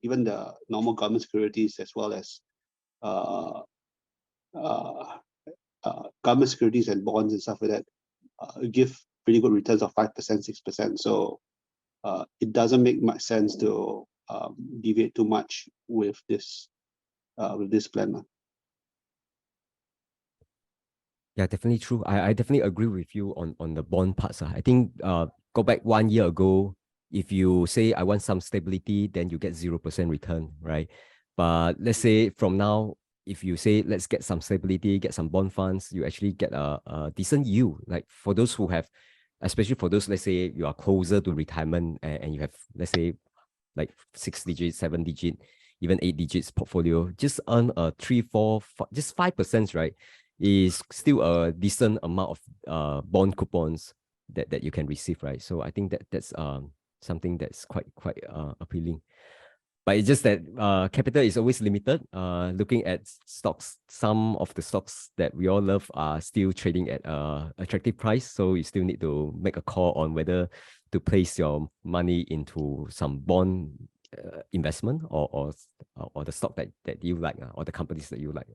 even the normal government securities, as well as government securities and bonds and stuff like that, give pretty good returns of 5%, 6%. So it doesn't make much sense to deviate too much with this plan. Yeah, definitely true. I definitely agree with you on the bond parts. I think go back 1 year ago, if you say I want some stability, then you get 0% return, right? But let's say from now, if you say let's get some stability, get some bond funds, you actually get a decent yield. Like for those who have, especially for those, let's say you are closer to retirement and you have, let's say, like 6 digits, 7 digit, even 8 digits portfolio, just earn a 3, 4, 5, just 5%, right? Is still a decent amount of bond coupons that you can receive, right? So I think that's something that's quite appealing. But it's just that capital is always limited. Looking at stocks, some of the stocks that we all love are still trading at attractive price. So you still need to make a call on whether to place your money into some bond investment or the stock that you like, or the companies that you like.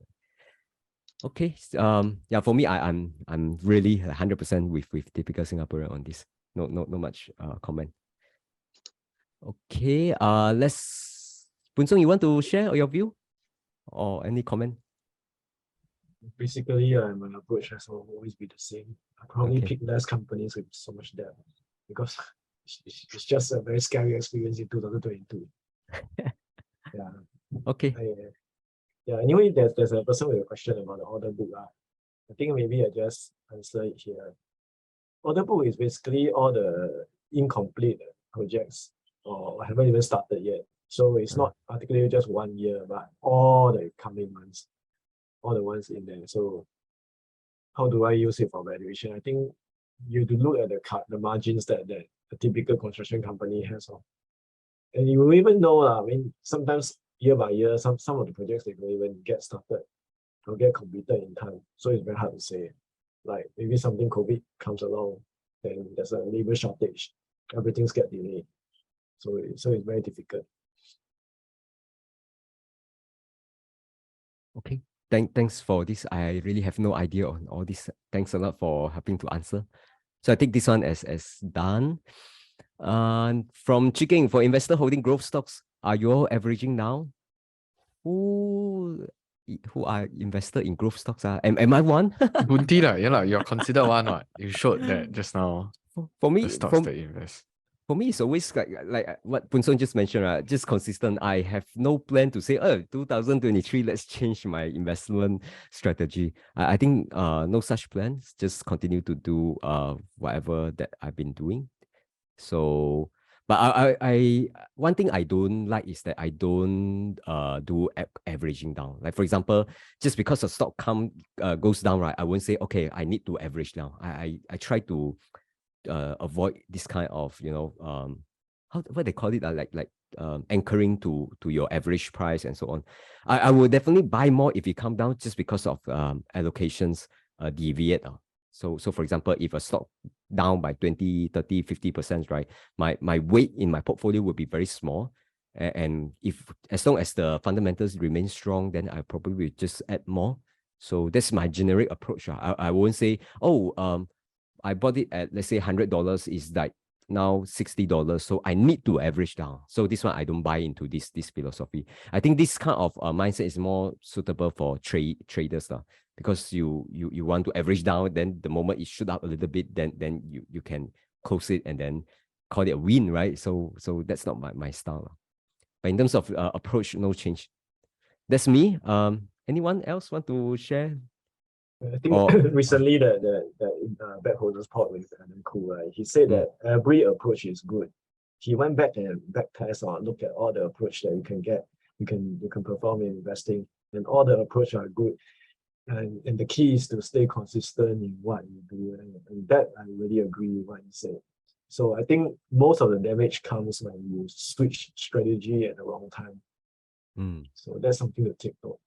Okay. Yeah, for me, I'm really 100% with typical Singaporean on this. No much comment. Okay. Let's. Boon, you want to share your view or any comment? Basically, my approach has always been the same. I probably pick less companies with so much debt, because it's just a very scary experience in 2022. Yeah. Okay. Yeah. Anyway, there's a person with a question about the order book. I think maybe I just answer it here. Order book is basically all the incomplete projects or haven't even started yet. So it's not particularly just 1 year, but all the coming months, all the ones in there. So how do I use it for valuation? I think you have to look at the margins that a typical construction company has. And you will even know, I mean, sometimes year by year, some of the projects, they don't even get started or get completed in time. So it's very hard to say. Like maybe something COVID comes along, then there's a labor shortage, everything's get delayed. So it's very difficult. Okay. Thanks for this. I really have no idea on all this. Thanks a lot for helping to answer. So I take this one as done. From Chicken, for investor holding growth stocks, are you all averaging now? Who are investor in growth stocks? Am I one? Bunti lah, yeah, you're considered one. What you showed that just now. For me, the stocks that you invest. For me, it's always like what Boon just mentioned, right? Just consistent. I have no plan to say, 2023, let's change my investment strategy. I think no such plans. Just continue to do whatever that I've been doing. So, but I one thing I don't like is that I don't do averaging down. Like for example, just because the stock goes down, right? I won't say, okay, I need to average down. I try to avoid this kind of, what they call it, anchoring to your average price and so on. I will definitely buy more if it come down just because of allocations deviate. So for example, if a stock down by 20, 30, 50%, right, my weight in my portfolio will be very small. And as long as the fundamentals remain strong, then I probably will just add more. So that's my generic approach. I won't say, I bought it at, let's say, $100 is like now $60. So I need to average down. So this one, I don't buy into this philosophy. I think this kind of mindset is more suitable for traders, because you want to average down, then the moment it shoot up a little bit, then you can close it and then call it a win, right? So that's not my style. But in terms of approach, no change. That's me. Anyone else want to share? I think recently the backholders talk with Adam Khoo, right? He said that every approach is good. He went back and backtest or look at all the approach that you can get, you can perform in investing, and all the approach are good. And the key is to stay consistent in what you do, and that I really agree with what he said. So I think most of the damage comes when you switch strategy at the wrong time. So that's something to take note.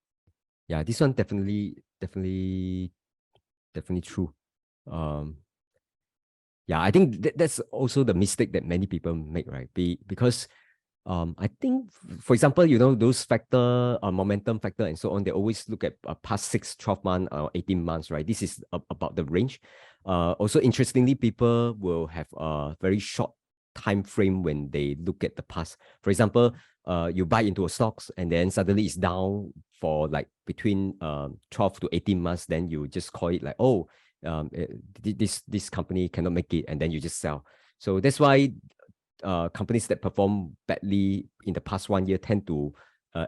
Yeah, this one definitely true. Yeah, I think that's also the mistake that many people make, right? Because I think, for example, those factor, momentum factor and so on, they always look at past 6, 12 months or 18 months, right? This is about the range. Also, interestingly, people will have a very short time frame when they look at the past. For example, you buy into a stocks and then suddenly it's down for like between 12 to 18 months, then you just call it like, this company cannot make it, and then you just sell. So that's why companies that perform badly in the past 1 year tend to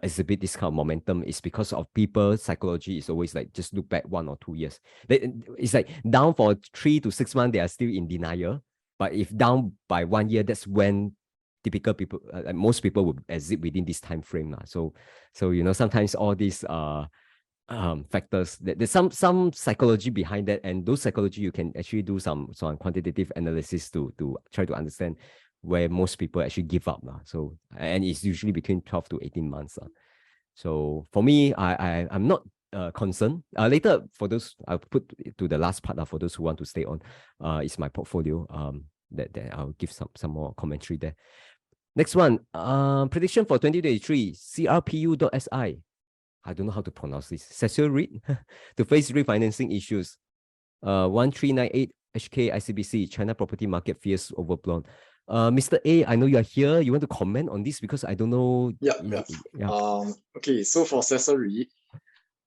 exhibit this kind of momentum. Is because of people's psychology is always like just look back 1 or 2 years. It's like down for 3 to 6 months, they are still in denial. But if down by 1 year, that's when typical people, most people will exit within this time frame. So sometimes all these factors, there's some psychology behind that, and those psychology you can actually do some quantitative analysis to try to understand where most people actually give up. So, and it's usually between 12 to 18 months. So for me, I'm not concerned. Later, for those, I'll put to the last part for those who want to stay on, is my portfolio. That I'll give some more commentary there. Next one, prediction for 2023, CRPU.SI. I don't know how to pronounce this. SASSEUR REIT to face refinancing issues. 1398 HK ICBC, China property market fears overblown. Mr. A, I know you are here. You want to comment on this because I don't know. Yeah. Okay, so for SASSEUR REIT,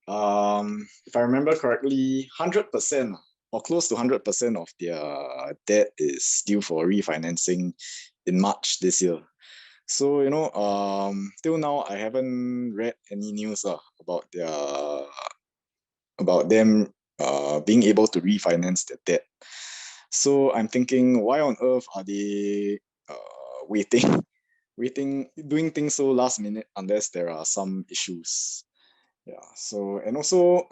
if I remember correctly, 100% or close to 100% of their debt is due for refinancing in March this year. So, till now, I haven't read any news about them being able to refinance their debt. So I'm thinking, why on earth are they waiting doing things so last minute unless there are some issues. Yeah. So, and also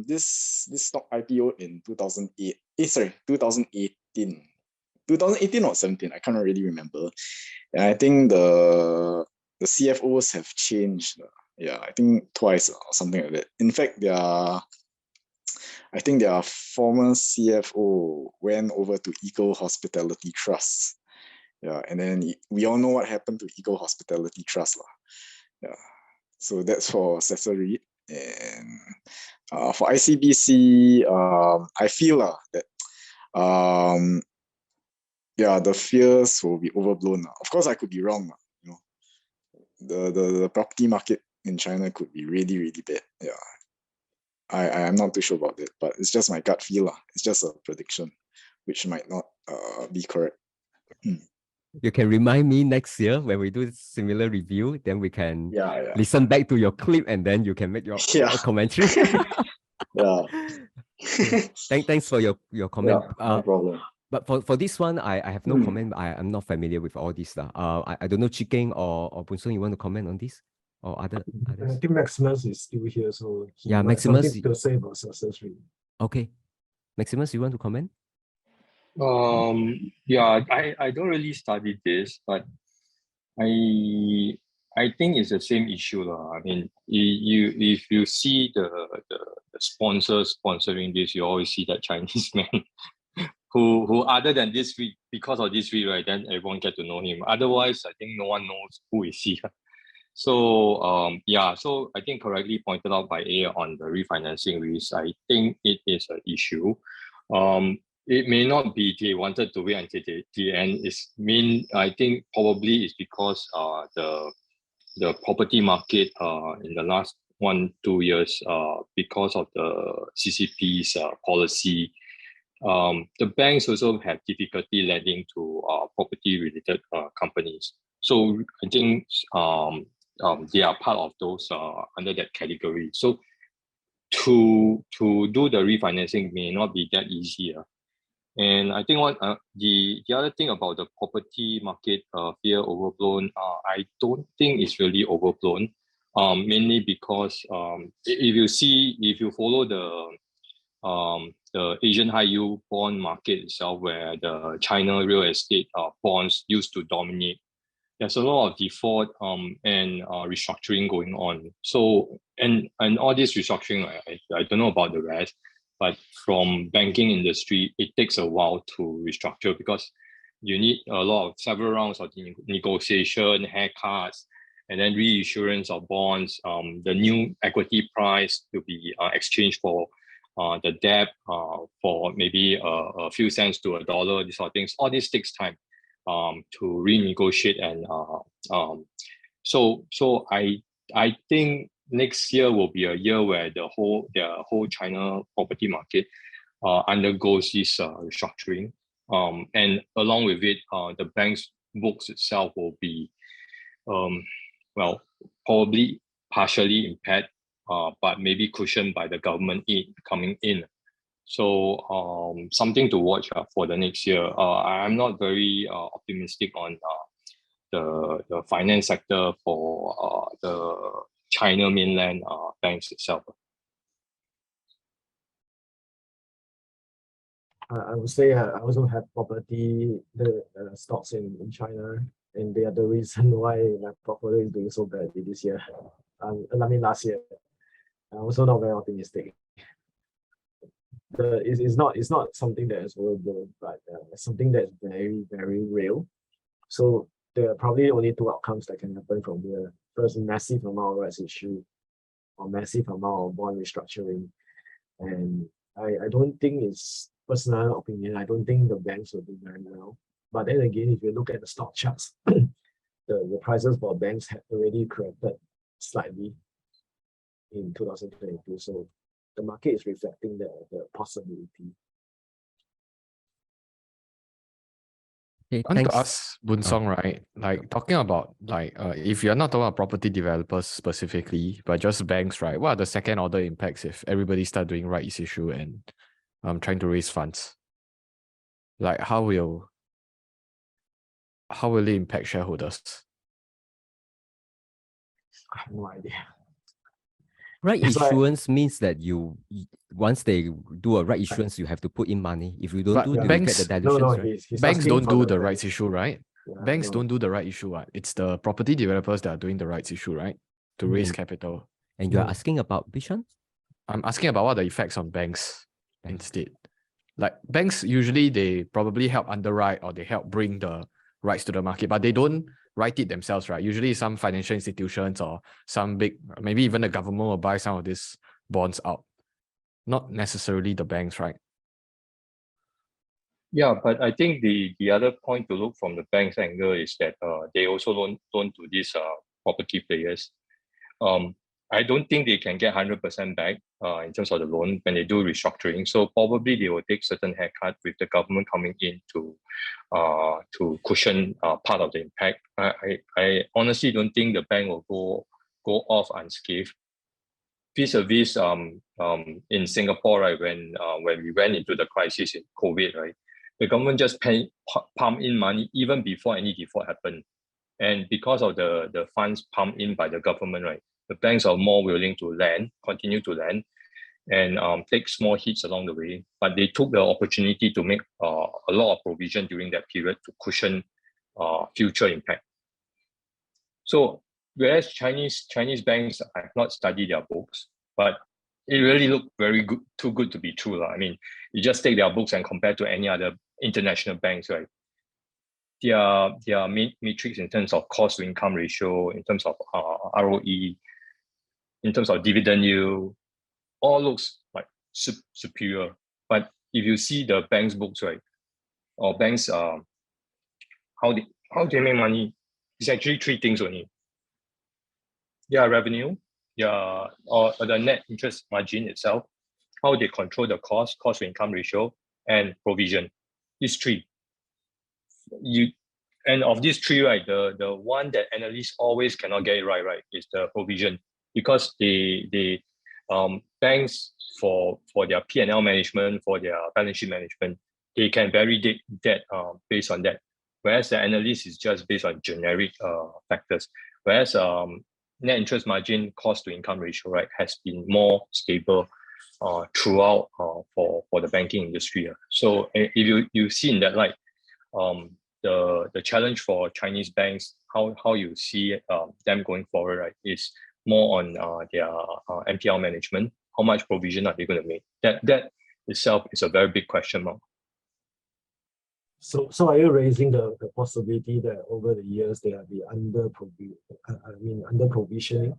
this stock IPO in 2018 or 17, I can't really remember. And I think the CFOs have changed. Yeah, I think twice or something like that. In fact, I think their former CFO went over to Eco Hospitality Trust. Yeah, and then we all know what happened to Eco Hospitality Trust. Yeah. So that's for SASSEUR REIT. And for ICBC, I feel that yeah, the fears will be overblown. Of course, I could be wrong. You know, the property market in China could be really, really bad. Yeah, I am not too sure about it, but it's just my gut feel. It's just a prediction, which might not be correct. You can remind me next year when we do similar review, then we can listen back to your clip and then you can make your commentary. Yeah. Thanks for your comment. No problem. But for this one, I have no comment. I'm not familiar with all this. I don't know, Chiking or Boon, you want to comment on this? Or others? I think Maximus is still here, so yeah, Maximus something to say about SASSEUR REIT. Okay. Maximus, you want to comment? Yeah, I don't really study this, but I think it's the same issue. I mean, if you see the sponsors sponsoring this, you always see that Chinese man who other than this week, because of this week, right, then everyone get to know him. Otherwise, I think no one knows who is he. So yeah, so I think correctly pointed out by A on the refinancing risk, I think it is an issue. It may not be they wanted to wait until the end. I think probably it's because the property market in the last 1-2 years because of the CCP's policy, the banks also have difficulty lending to property related companies. So I think they are part of those under that category. So to do the refinancing may not be that easy. And I think the other thing about the property market fear overblown, I don't think it's really overblown. Mainly because if you follow the Asian high yield bond market itself, where the China real estate bonds used to dominate, there's a lot of default and restructuring going on. So and all this restructuring, I don't know about the rest, but from banking industry, it takes a while to restructure because you need several rounds of negotiation, haircuts, and then reissuance of bonds, the new equity price to be exchanged for the debt for maybe a few cents to $1, these sort of things. All this takes time to renegotiate, and so I think next year will be a year where the whole China property market undergoes this restructuring, and along with it, the bank's books itself will be well, probably partially impaired, but maybe cushioned by the government aid coming in. So something to watch for the next year. I'm not very optimistic on the finance sector for the China mainland banks itself. I would say I also have property stocks in China, and they are the reason why my portfolio is doing so badly this year. I mean last year. I'm also not very optimistic. It's not something that is overblown, but something that's very, very real. So there are probably only two outcomes that can happen from here. First, massive amount of rights issue or massive amount of bond restructuring. And I don't think, it's personal opinion, I don't think the banks will do very well. But then again, if you look at the stock charts, the prices for banks have already corrected slightly in 2022. So the market is reflecting the possibility. Okay, I want thanks. to ask Boon Song, right? Like talking about if you're not talking about property developers specifically, but just banks, right? What are the second order impacts if everybody start doing rights issue and trying to raise funds? Like how will it impact shareholders? I have no idea. Right That's why- issuance means that once they do a right issuance, you have to put in money. If you don't But do, you banks- get the dilutions, right? he's Banks asking don't for do the the rights banks. issue, right? Yeah, Banks no. don't do the right issue, right? It's the property developers that are doing the rights issue, right? To raise capital. And you're No. asking about which one? I'm asking about what are the effects on banks instead. Like banks usually they probably help underwrite or they help bring the rights to the market, but they don't write it themselves, right? Usually some financial institutions or some big, maybe even the government will buy some of these bonds out. Not necessarily the banks, right? Yeah, but I think the other point to look from the bank's angle is that they also loan to these property players. I don't think they can get 100% back in terms of the loan when they do restructuring. So probably they will take certain haircut with the government coming in to cushion part of the impact. I honestly don't think the bank will go off unscathed. Vis-a-vis in Singapore, right, when we went into the crisis in COVID, right, the government just pump in money even before any default happened. And because of the funds pumped in by the government, right, the banks are more willing to continue to lend, and take small hits along the way. But they took the opportunity to make a lot of provision during that period to cushion future impact. So whereas Chinese banks, I've not studied their books, but it really looked very good, too good to be true. I mean, you just take their books and compare to any other international banks, right? Their metrics in terms of cost to income ratio, in terms of ROE, in terms of dividend yield, all looks like superior. But if you see the bank's books, right, or banks, how they make money, it's actually three things only. Their revenue, or the net interest margin itself, how they control the cost to income ratio, and provision. These three. And of these three, right, the one that analysts always cannot get it right, is the provision, because they banks for their P&L management, for their balance sheet management, they can vary that based on that. Whereas the analyst is just based on generic factors. Whereas net interest margin, cost to income ratio, right, has been more stable throughout for the banking industry. So if you see in that light, the challenge for Chinese banks, how you see them going forward, right, is more on their NPL management. How much provision are they going to make? That itself is a very big question mark. So are you raising the possibility that over the years they have been under provisioning?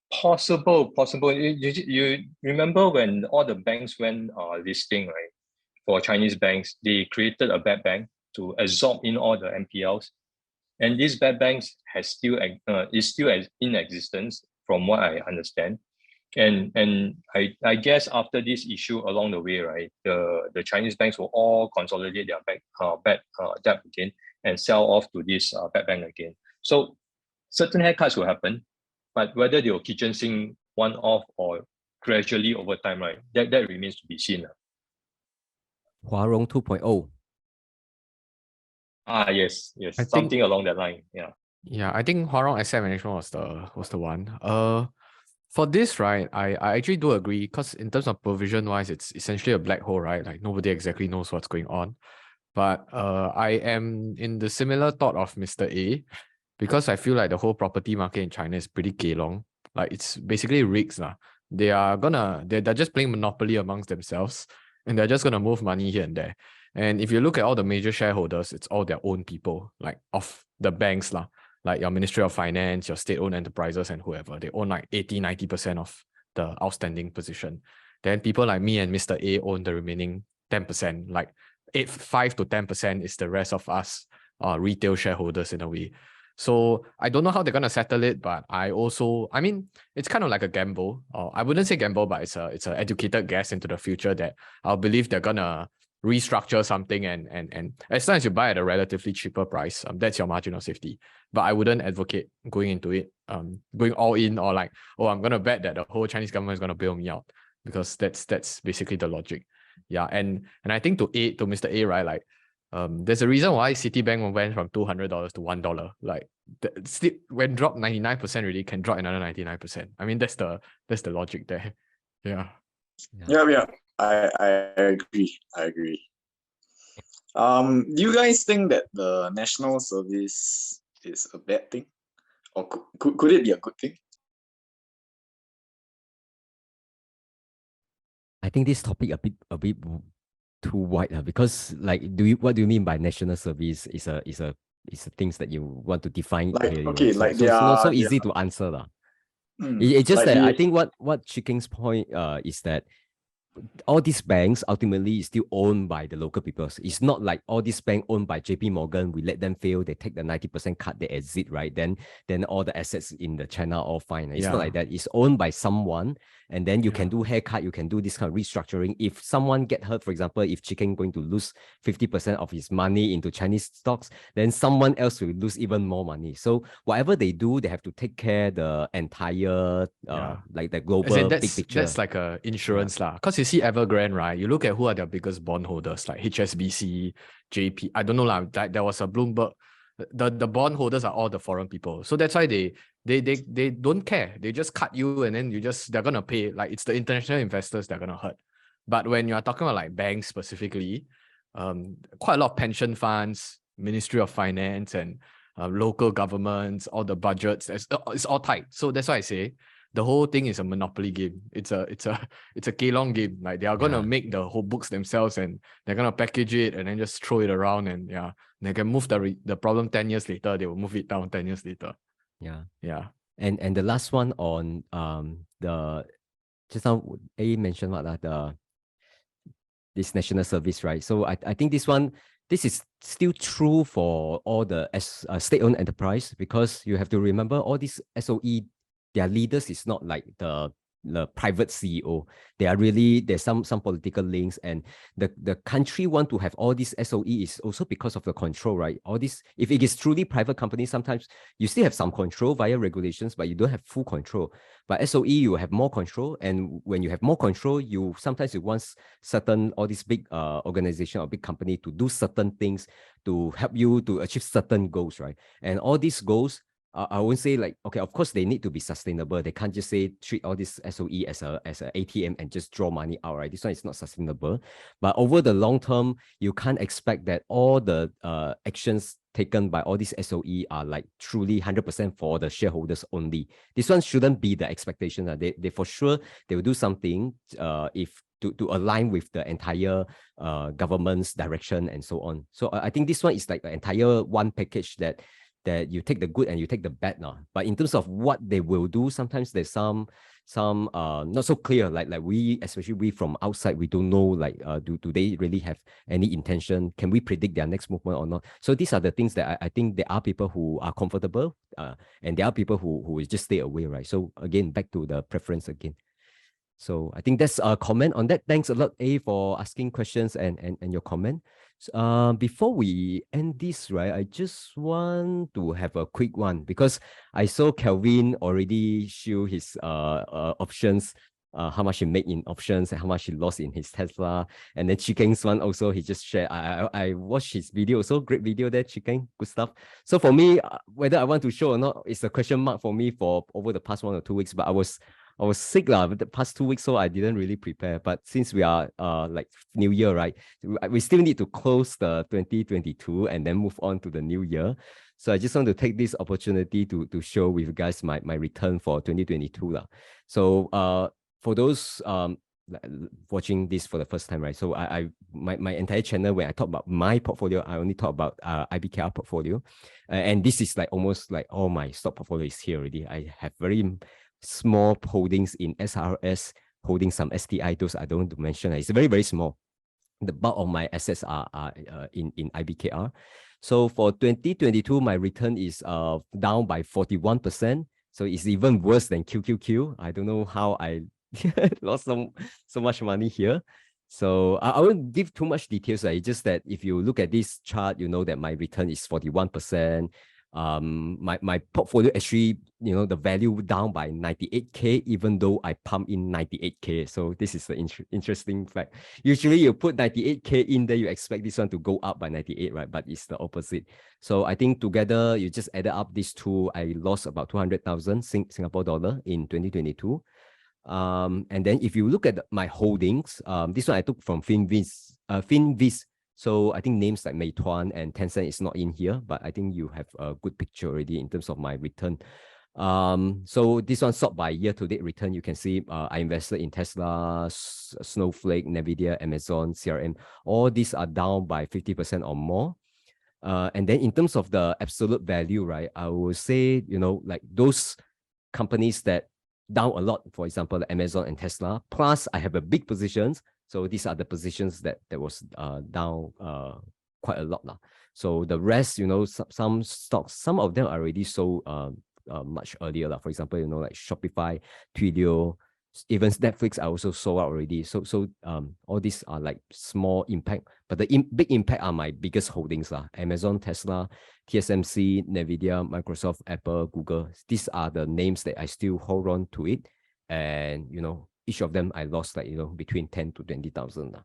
Possible. You remember when all the banks went listing, right? For Chinese banks, they created a bad bank to absorb in all the NPLs, and these bad banks is still in existence, from what I understand. And I guess after this issue along the way, right, the Chinese banks will all consolidate their bad debt again and sell off to this bad bank again. So certain haircuts will happen, but whether they will kitchen sink one off or gradually over time, right, that remains to be seen. Huarong 2.0. Yes, I something think, along that line. Yeah, I think Huarong Asset Management was the one. For this, right, I actually do agree, because in terms of provision wise, it's essentially a black hole, right? Like nobody exactly knows what's going on. But I am in the similar thought of Mr. A, because I feel like the whole property market in China is pretty kelong. Like it's basically rigs. They're just playing monopoly amongst themselves, and they're just gonna move money here and there. And if you look at all the major shareholders, it's all their own people, like of the banks, like your Ministry of Finance, your state-owned enterprises, and whoever. They own like 80-90% of the outstanding position. Then people like me and Mr. A own the remaining 10%. Like 5 to 10% is the rest of us retail shareholders in a way. So I don't know how they're gonna settle it, but I mean, it's kind of like a gamble. Or I wouldn't say gamble, but it's an educated guess into the future that I believe they're gonna restructure something, and as long as you buy at a relatively cheaper price, that's your margin of safety. But I wouldn't advocate going into it, going all in, or like, oh, I'm gonna bet that the whole Chinese government is gonna bail me out, because that's basically the logic. Yeah, and I think to Mr. A, right, like there's a reason why Citibank went from $200 to $1. Like when drop 99% really can drop another 99%. I mean that's the logic there. Yeah. Yeah. I agree. Do you guys think that the national service is a bad thing, or could it be a good thing? I think this topic a bit too wide because like what do you mean by national service is a things that you want to define like clearly, okay right? like so it's not so easy to answer it's just like that I think what Chikeng's point is that all these banks ultimately is still owned by the local people. It's not like all these banks owned by JP Morgan, we let them fail, they take the 90% cut, they exit, right? Then all the assets in the China are all fine. It's not like that. It's owned by someone, and then you can do haircut, you can do this kind of restructuring. If someone get hurt, for example, if Chikeng going to lose 50% of his money into Chinese stocks, then someone else will lose even more money. So whatever they do, they have to take care the entire like the global big picture. That's like a insurance lah. Because you see Evergrande, right? You look at who are their biggest bondholders, like HSBC, JP. I don't know lah. There was a Bloomberg. The bondholders are all the foreign people. So that's why they don't care. They just cut you and then they're gonna pay. Like it's the international investors that are gonna hurt. But when you are talking about like banks specifically, quite a lot of pension funds, Ministry of Finance, and local governments, all the budgets, it's all tight. So that's why I say the whole thing is a monopoly game. It's a Kelong game. Like they are gonna make the whole books themselves, and they're gonna package it and then just throw it around, and they can move the problem 10 years later. They will move it down 10 years later. Yeah. And the last one on the just now A mentioned what this national service, right? So I think this is still true for all the state-owned enterprise, because you have to remember all these SOE, their leaders is not like the private CEO. They are really, there's some political links, and the country want to have all this SOE is also because of the control, right? All this, if it is truly private company, sometimes you still have some control via regulations, but you don't have full control. But SOE, you have more control, and when you have more control, you sometimes want all these big organization or big company to do certain things to help you to achieve certain goals, right? And all these goals, I won't say like, okay, of course they need to be sustainable. They can't just say treat all this SOE as a ATM and just draw money out, right? This one is not sustainable. But over the long term, you can't expect that all the actions taken by all these SOE are like truly 100% for the shareholders only. This one shouldn't be the expectation. They for sure, they will do something if to align with the entire government's direction and so on. So I think this one is like the entire one package that you take the good and you take the bad now. But in terms of what they will do, sometimes there's some not so clear. Like we, especially we from outside, we don't know like do they really have any intention? Can we predict their next movement or not? So these are the things that I think there are people who are comfortable and there are people who will just stay away, right? So again, back to the preference again. So I think that's a comment on that. Thanks a lot, A, for asking questions and your comment. Before we end this, right, I just want to have a quick one, because I saw Kelvin already show his options, how much he made in options and how much he lost in his Tesla. And then Chikeng's one also, he just shared. I watched his video, also great video there, Chikeng, good stuff. So for me, whether I want to show or not, it's a question mark for me for over the past 1 or 2 weeks, but I was sick the past 2 weeks, so I didn't really prepare. But since we are like New Year, right? We still need to close the 2022 and then move on to the new year. So I just want to take this opportunity to share with you guys my return for 2022. So for those watching this for the first time, right? So my entire channel, when I talk about my portfolio, I only talk about IBKR portfolio. And this is like almost like all my stock portfolio is here already. I have very small holdings in SRS, holding some STI, those I don't want to mention. It's very, very small. The bulk of my assets are in IBKR. So for 2022, my return is down by 41%. So it's even worse than QQQ. I don't know how I lost so much money here. So I won't give too much details. It's just that if you look at this chart, you know that my return is 41%. my portfolio actually, the value down by 98K, even though I pump in 98K. So this is the interesting fact. Usually you put 98K in there, you expect this one to go up by 98, right? But it's the opposite. So I think together, you just added up these two, I lost about 200,000 Singapore dollar in 2022. And then if you look at my holdings, this one I took from FinViz. So I think names like Meituan and Tencent is not in here, but I think you have a good picture already in terms of my return. So this one sort by year-to-date return, you can see I invested in Tesla, Snowflake, Nvidia, Amazon, CRM. All these are down by 50% or more. And then in terms of the absolute value, right, I would say, like those companies that down a lot, for example, Amazon and Tesla, plus I have a big positions. So these are the positions that was down quite a lot. So the rest, some stocks, some of them are already sold much earlier. For example, like Shopify, Twilio, even Netflix I also sold out already. So all these are like small impact, but the big impact are my biggest holdings. Amazon, Tesla, TSMC, Nvidia, Microsoft, Apple, Google. These are the names that I still hold on to it. And, each of them I lost like, between 10 to 20,000.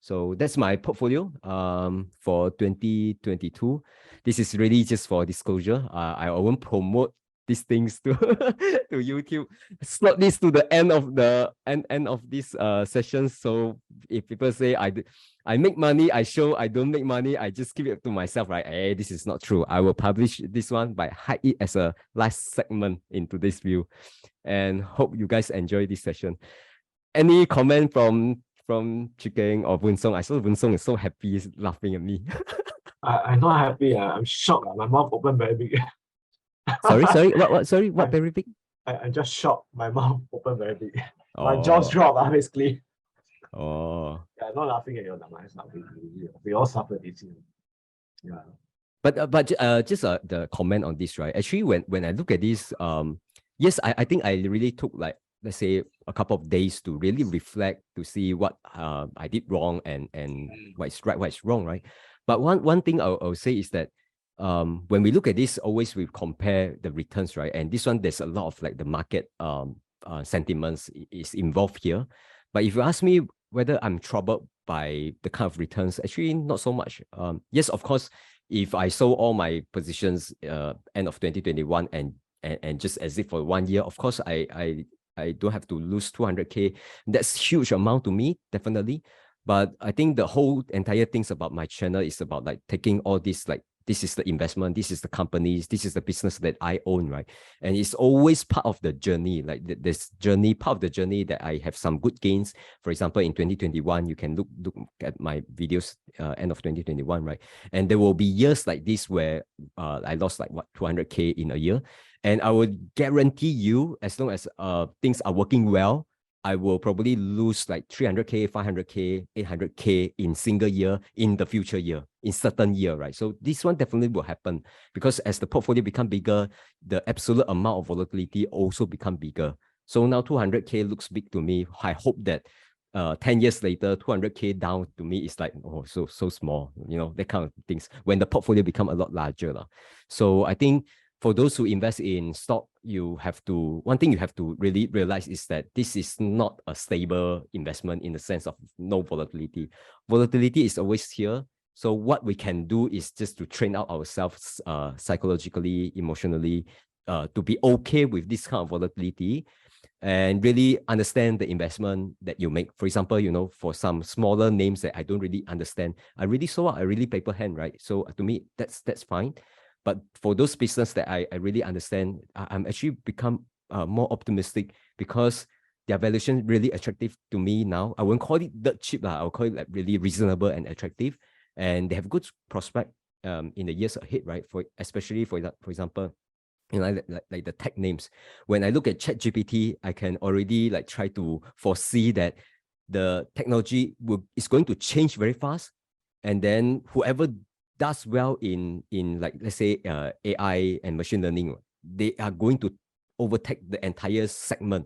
So that's my portfolio for 2022. This is really just for disclosure. I won't promote these things to to YouTube. Slot this to the end of this session. So if people say I make money, I show. I don't make money, I just keep it to myself, right? Hey, this is not true. I will publish this one, but hide it as a last segment into this view. And hope you guys enjoy this session. Any comment from Chikeng or Boon Song? I saw Boon Song is so happy, he's laughing at me. I'm not happy. I'm shocked. My mouth opened very big. Sorry, what? Sorry, what very big? I'm just shocked. My mouth opened very big. My jaws dropped, basically. Oh. Yeah, I'm not laughing at your numbers. We all suffer this. Yeah. But just the comment on this, right? Actually, when I look at this, yes, I think I really took like, let's say, a couple of days to really reflect, to see what I did wrong and what is right, what is wrong, right? But one thing I'll say is that when we look at this, always we compare the returns, right? And this one, there's a lot of like the market sentiments is involved here. But if you ask me whether I'm troubled by the kind of returns, actually not so much. Yes, of course, if I sold all my positions end of 2021 and just exit for 1 year, of course, I don't have to lose 200K. That's huge amount to me, definitely. But I think the whole entire things about my channel is about like taking all this, like, this is the investment, this is the companies, this is the business that I own, right? And it's always part of the journey, like this journey, part of the journey that I have some good gains. For example, in 2021, you can look at my videos end of 2021, right? And there will be years like this where I lost like 200K in a year. And I would guarantee you, as long as things are working well, I will probably lose like 300K, 500K, 800K in single year in the future year, in certain year, right? So this one definitely will happen because as the portfolio become bigger, the absolute amount of volatility also become bigger. So now 200K looks big to me. I hope that 10 years later, 200K down to me is like, oh, so small, that kind of things when the portfolio become a lot larger. So I think for those who invest in stock, one thing you have to really realize is that this is not a stable investment in the sense of no volatility. Volatility is always here. So what we can do is just to train out ourselves psychologically, emotionally, to be okay with this kind of volatility and really understand the investment that you make. For example, for some smaller names that I don't really understand, I really sold out, I really paper hand, right? So to me, that's fine. But for those business that I really understand, I'm actually become more optimistic because their valuation really attractive to me now. I won't call it dirt cheap, I'll call it like really reasonable and attractive. And they have good prospect in the years ahead, right? Especially for example, like the tech names. When I look at ChatGPT, I can already like try to foresee that the technology is going to change very fast. And then whoever does well in like, let's say AI and machine learning, they are going to overtake the entire segment.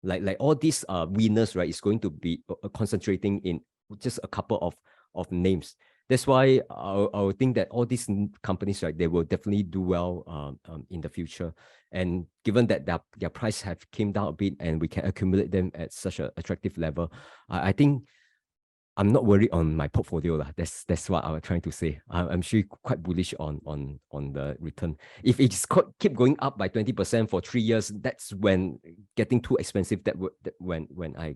Like all these winners, right, is going to be concentrating in just a couple of names. That's why I would think that all these companies, right, they will definitely do well in the future. And given that their price have came down a bit and we can accumulate them at such an attractive level, I think I'm not worried on my portfolio. That's what I was trying to say. I'm sure quite bullish on the return. If it's keep going up by 20% for 3 years, that's when getting too expensive. When I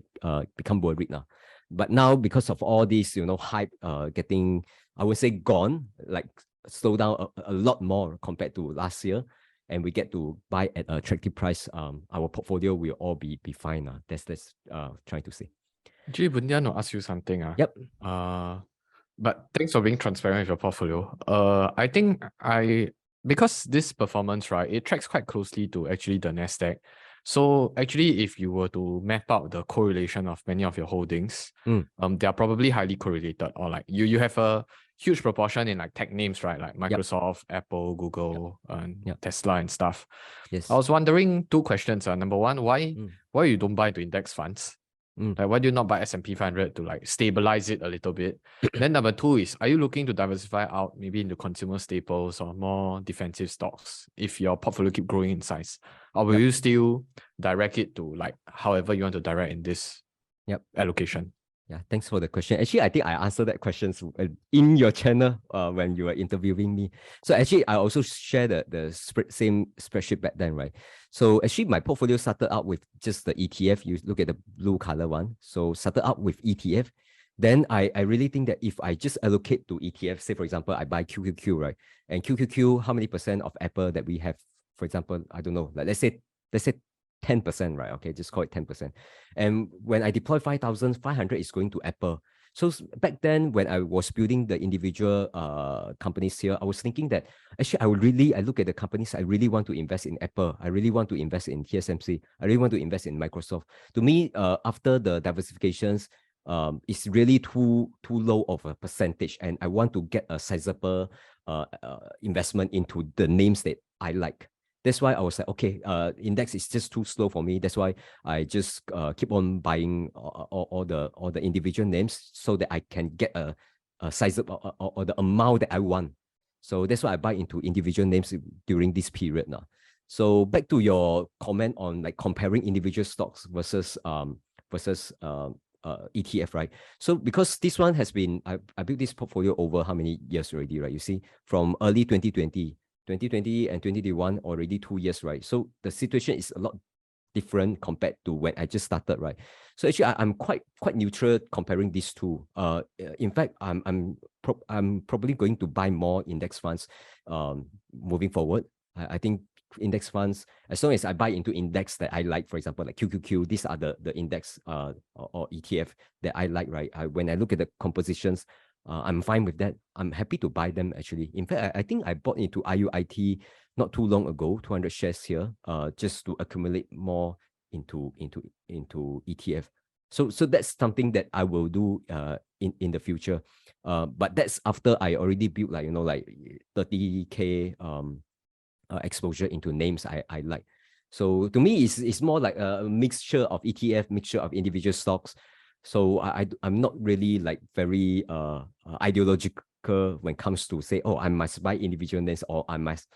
become worried now. But now because of all this, hype getting, I would say, gone, like slow down a lot more compared to last year, and we get to buy at an attractive price, our portfolio will all be fine. That's trying to say. Actually, Boon, I want to ask you something. Yep. But thanks for being transparent with your portfolio. I think because this performance, right, it tracks quite closely to actually the Nasdaq. So actually, if you were to map out the correlation of many of your holdings, they are probably highly correlated, or like you have a huge proportion in like tech names, right? Like Microsoft, Apple, Google, and Tesla and stuff. Yes. I was wondering 2 questions. Number one, why you don't buy into index funds? Like, why do you not buy S&P 500 to like stabilize it a little bit? Then number 2 is, are you looking to diversify out maybe into consumer staples or more defensive stocks if your portfolio keep growing in size? Or will you still direct it to like however you want to direct in this allocation? Yeah, thanks for the question. Actually, I think I answered that question in your channel when you were interviewing me. So actually, I also share the same spreadsheet back then, right? So actually, my portfolio started out with just the ETF. You look at the blue color one. So started out with ETF. Then I really think that if I just allocate to ETF, say for example, I buy QQQ, right? And QQQ, how many % of Apple that we have? For example, I don't know. Like let's say 10%, right? Okay, just call it 10%. And when I deploy 5,500, it's going to Apple. So back then, when I was building the individual companies here, I was thinking that actually I look at the companies, I really want to invest in Apple. I really want to invest in TSMC. I really want to invest in Microsoft. To me, after the diversifications, it's really too low of a percentage. And I want to get a sizable investment into the names that I like. That's why I was like, okay, index is just too slow for me. That's why I just keep on buying all the individual names so that I can get a size or the amount that I want. So that's why I buy into individual names during this period now. So back to your comment on like comparing individual stocks versus ETF, right? So because this one has been, I built this portfolio over how many years already, right? You see, from early 2020 and 2021, already 2 years, right? So the situation is a lot different compared to when I just started, right? So actually, I'm quite neutral comparing these two. In fact, I'm probably going to buy more index funds moving forward. I think index funds, as long as I buy into index that I like, for example, like QQQ, these are the index or ETF that I like, right? When I look at the compositions, I'm fine with that. I'm happy to buy them actually. In fact, I think I bought into IUIT not too long ago, 200 shares here, just to accumulate more into ETF. So that's something that I will do in the future. But that's after I already built like 30K exposure into names I like. So to me, it's more like a mixture of ETF, mixture of individual stocks. So I'm not really like very ideological when it comes to say, oh, I must buy individual names or I must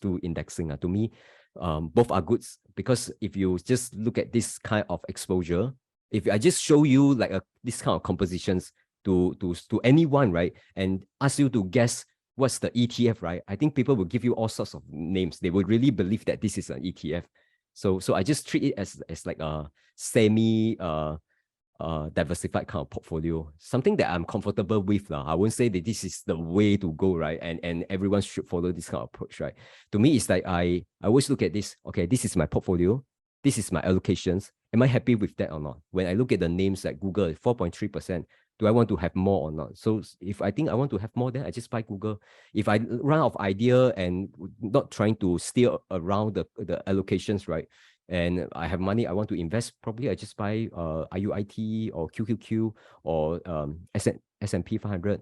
do indexing. To me, both are good, because if you just look at this kind of exposure, if I just show you like this kind of compositions to anyone, right, and ask you to guess what's the ETF, right, I think people will give you all sorts of names. They would really believe that this is an ETF. So I just treat it as like a semi diversified kind of portfolio, something that I'm comfortable with. I won't say that this is the way to go, right? And everyone should follow this kind of approach, right? To me, it's like I always look at this. Okay, this is my portfolio. This is my allocations. Am I happy with that or not? When I look at the names like Google, 4.3%, do I want to have more or not? So if I think I want to have more, then I just buy Google. If I run out of idea and not trying to steer around the allocations, right, and I have money I want to invest, probably I just buy IUIT or QQQ or S&P 500.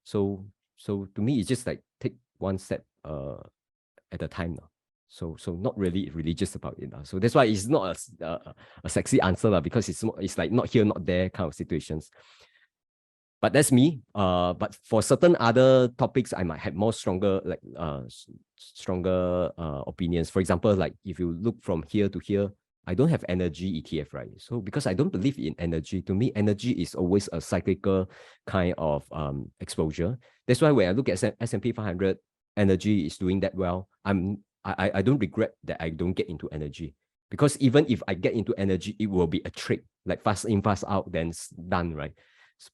So to me, it's just like take one step at a time now. So not really religious about it now. So that's why it's not a sexy answer because it's like not here, not there kind of situations. But that's me. But for certain other topics, I might have more stronger opinions. For example, like if you look from here to here, I don't have energy ETF, right? So because I don't believe in energy, to me, energy is always a cyclical kind of exposure. That's why when I look at S&P 500, energy is doing that well. I don't regret that I don't get into energy, because even if I get into energy, it will be a trick, like fast in, fast out, then it's done, right?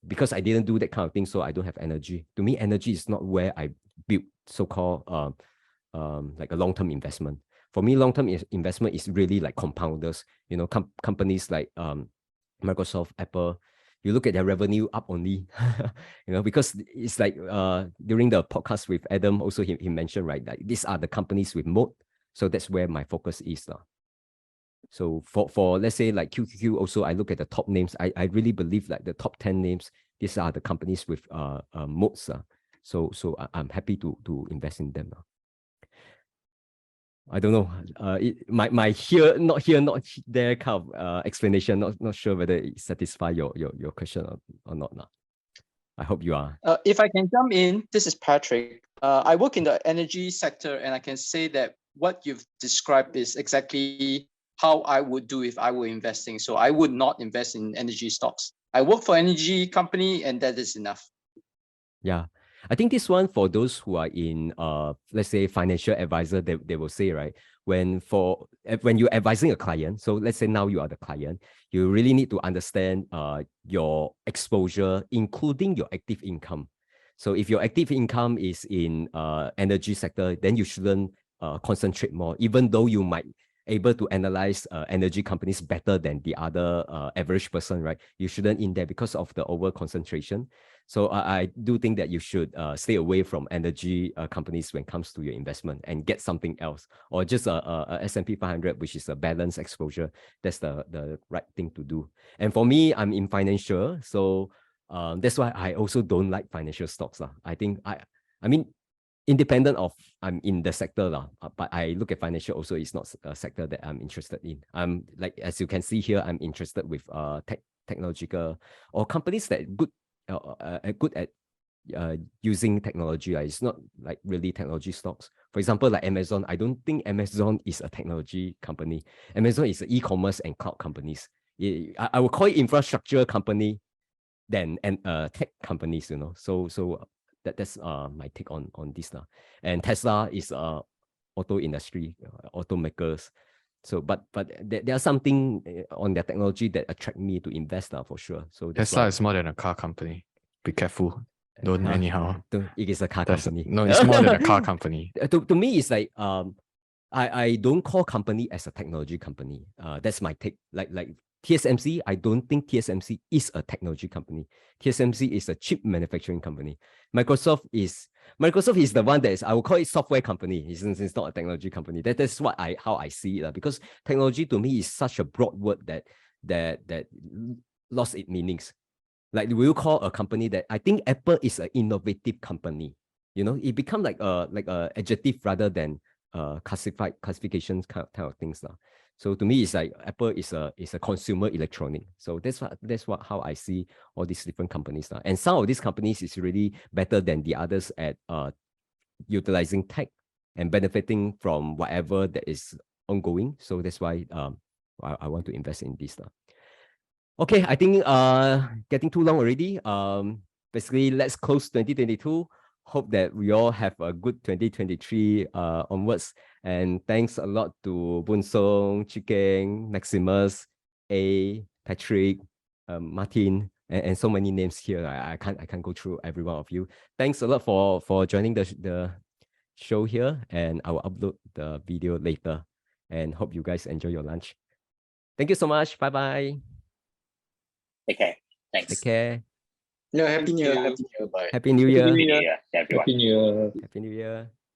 Because I didn't do that kind of thing, so I don't have energy. To me, energy is not where I build so-called like a long-term investment. For me, long-term investment is really like compounders. You know, companies like Microsoft, Apple. You look at their revenue up only, you know, because it's like during the podcast with Adam, also he mentioned, right, that these are the companies with moat. So that's where my focus is now. So for let's say like QQQ, also I look at the top names. I really believe like the top 10 names, these are the companies with moats. So I'm happy to invest in them. I don't know. My here, not there kind of explanation. Not sure whether it satisfies your question or not. I hope you are. If I can jump in, this is Patrick. I work in the energy sector, and I can say that what you've described is exactly how I would do if I were investing. So I would not invest in energy stocks. I work for an energy company, and that is enough. Yeah. I think this one, for those who are in, let's say, financial advisor, they will say, right, when you're advising a client, so let's say now you are the client, you really need to understand your exposure, including your active income. So if your active income is in energy sector, then you shouldn't concentrate more, even though you might able to analyze energy companies better than the other average person, right? You shouldn't in there because of the over concentration. So I do think that you should stay away from energy companies when it comes to your investment and get something else, or just a S&P 500, which is a balanced exposure. That's the right thing to do. And for me, I'm in financial, so that's why I also don't like financial stocks. I think I mean, independent of I'm in the sector, but I look at financial also, it's not a sector that I'm interested in. I'm like, as you can see here, I'm interested with technological or companies that good at using technology. It's not like really technology stocks. For example, like Amazon, I don't think Amazon is a technology company. Amazon is an e-commerce and cloud companies. I would call it infrastructure company than tech companies, you know. So that's my take on this now. And Tesla is auto industry, automakers. So, but there are something on their technology that attract me to invest for sure. So Tesla is more than a car company. Be careful. Don't anyhow. It is a car company. No, it's more than a car company. To me, it's like I don't call company as a technology company. That's my take. Like TSMC, I don't think TSMC is a technology company. TSMC is a chip manufacturing company. Microsoft is the one that is, I would call it software company. It's not a technology company. That's how I see it. Because technology to me is such a broad word that lost its meanings. Like, we will call a company that, I think Apple is an innovative company. You know, it become like a adjective rather than classifications kind of things. So to me, it's like Apple is a consumer electronic. So that's how I see all these different companies now. And some of these companies is really better than the others at utilizing tech and benefiting from whatever that is ongoing. So that's why I want to invest in this now. Okay, I think getting too long already. Basically, let's close 2022. Hope that we all have a good 2023 onwards. And thanks a lot to Boon Song, Chikeng, Maximus, Patrick, Martin, and so many names here. I can't go through every one of you. Thanks a lot for joining the show here, and I will upload the video later. And hope you guys enjoy your lunch. Thank you so much. Bye-bye. Take care. Thanks. Take care. Yeah, happy New Year. Happy New Year. Bye. Happy New Year. Happy New Year, everyone. Happy New Year. Happy New Year.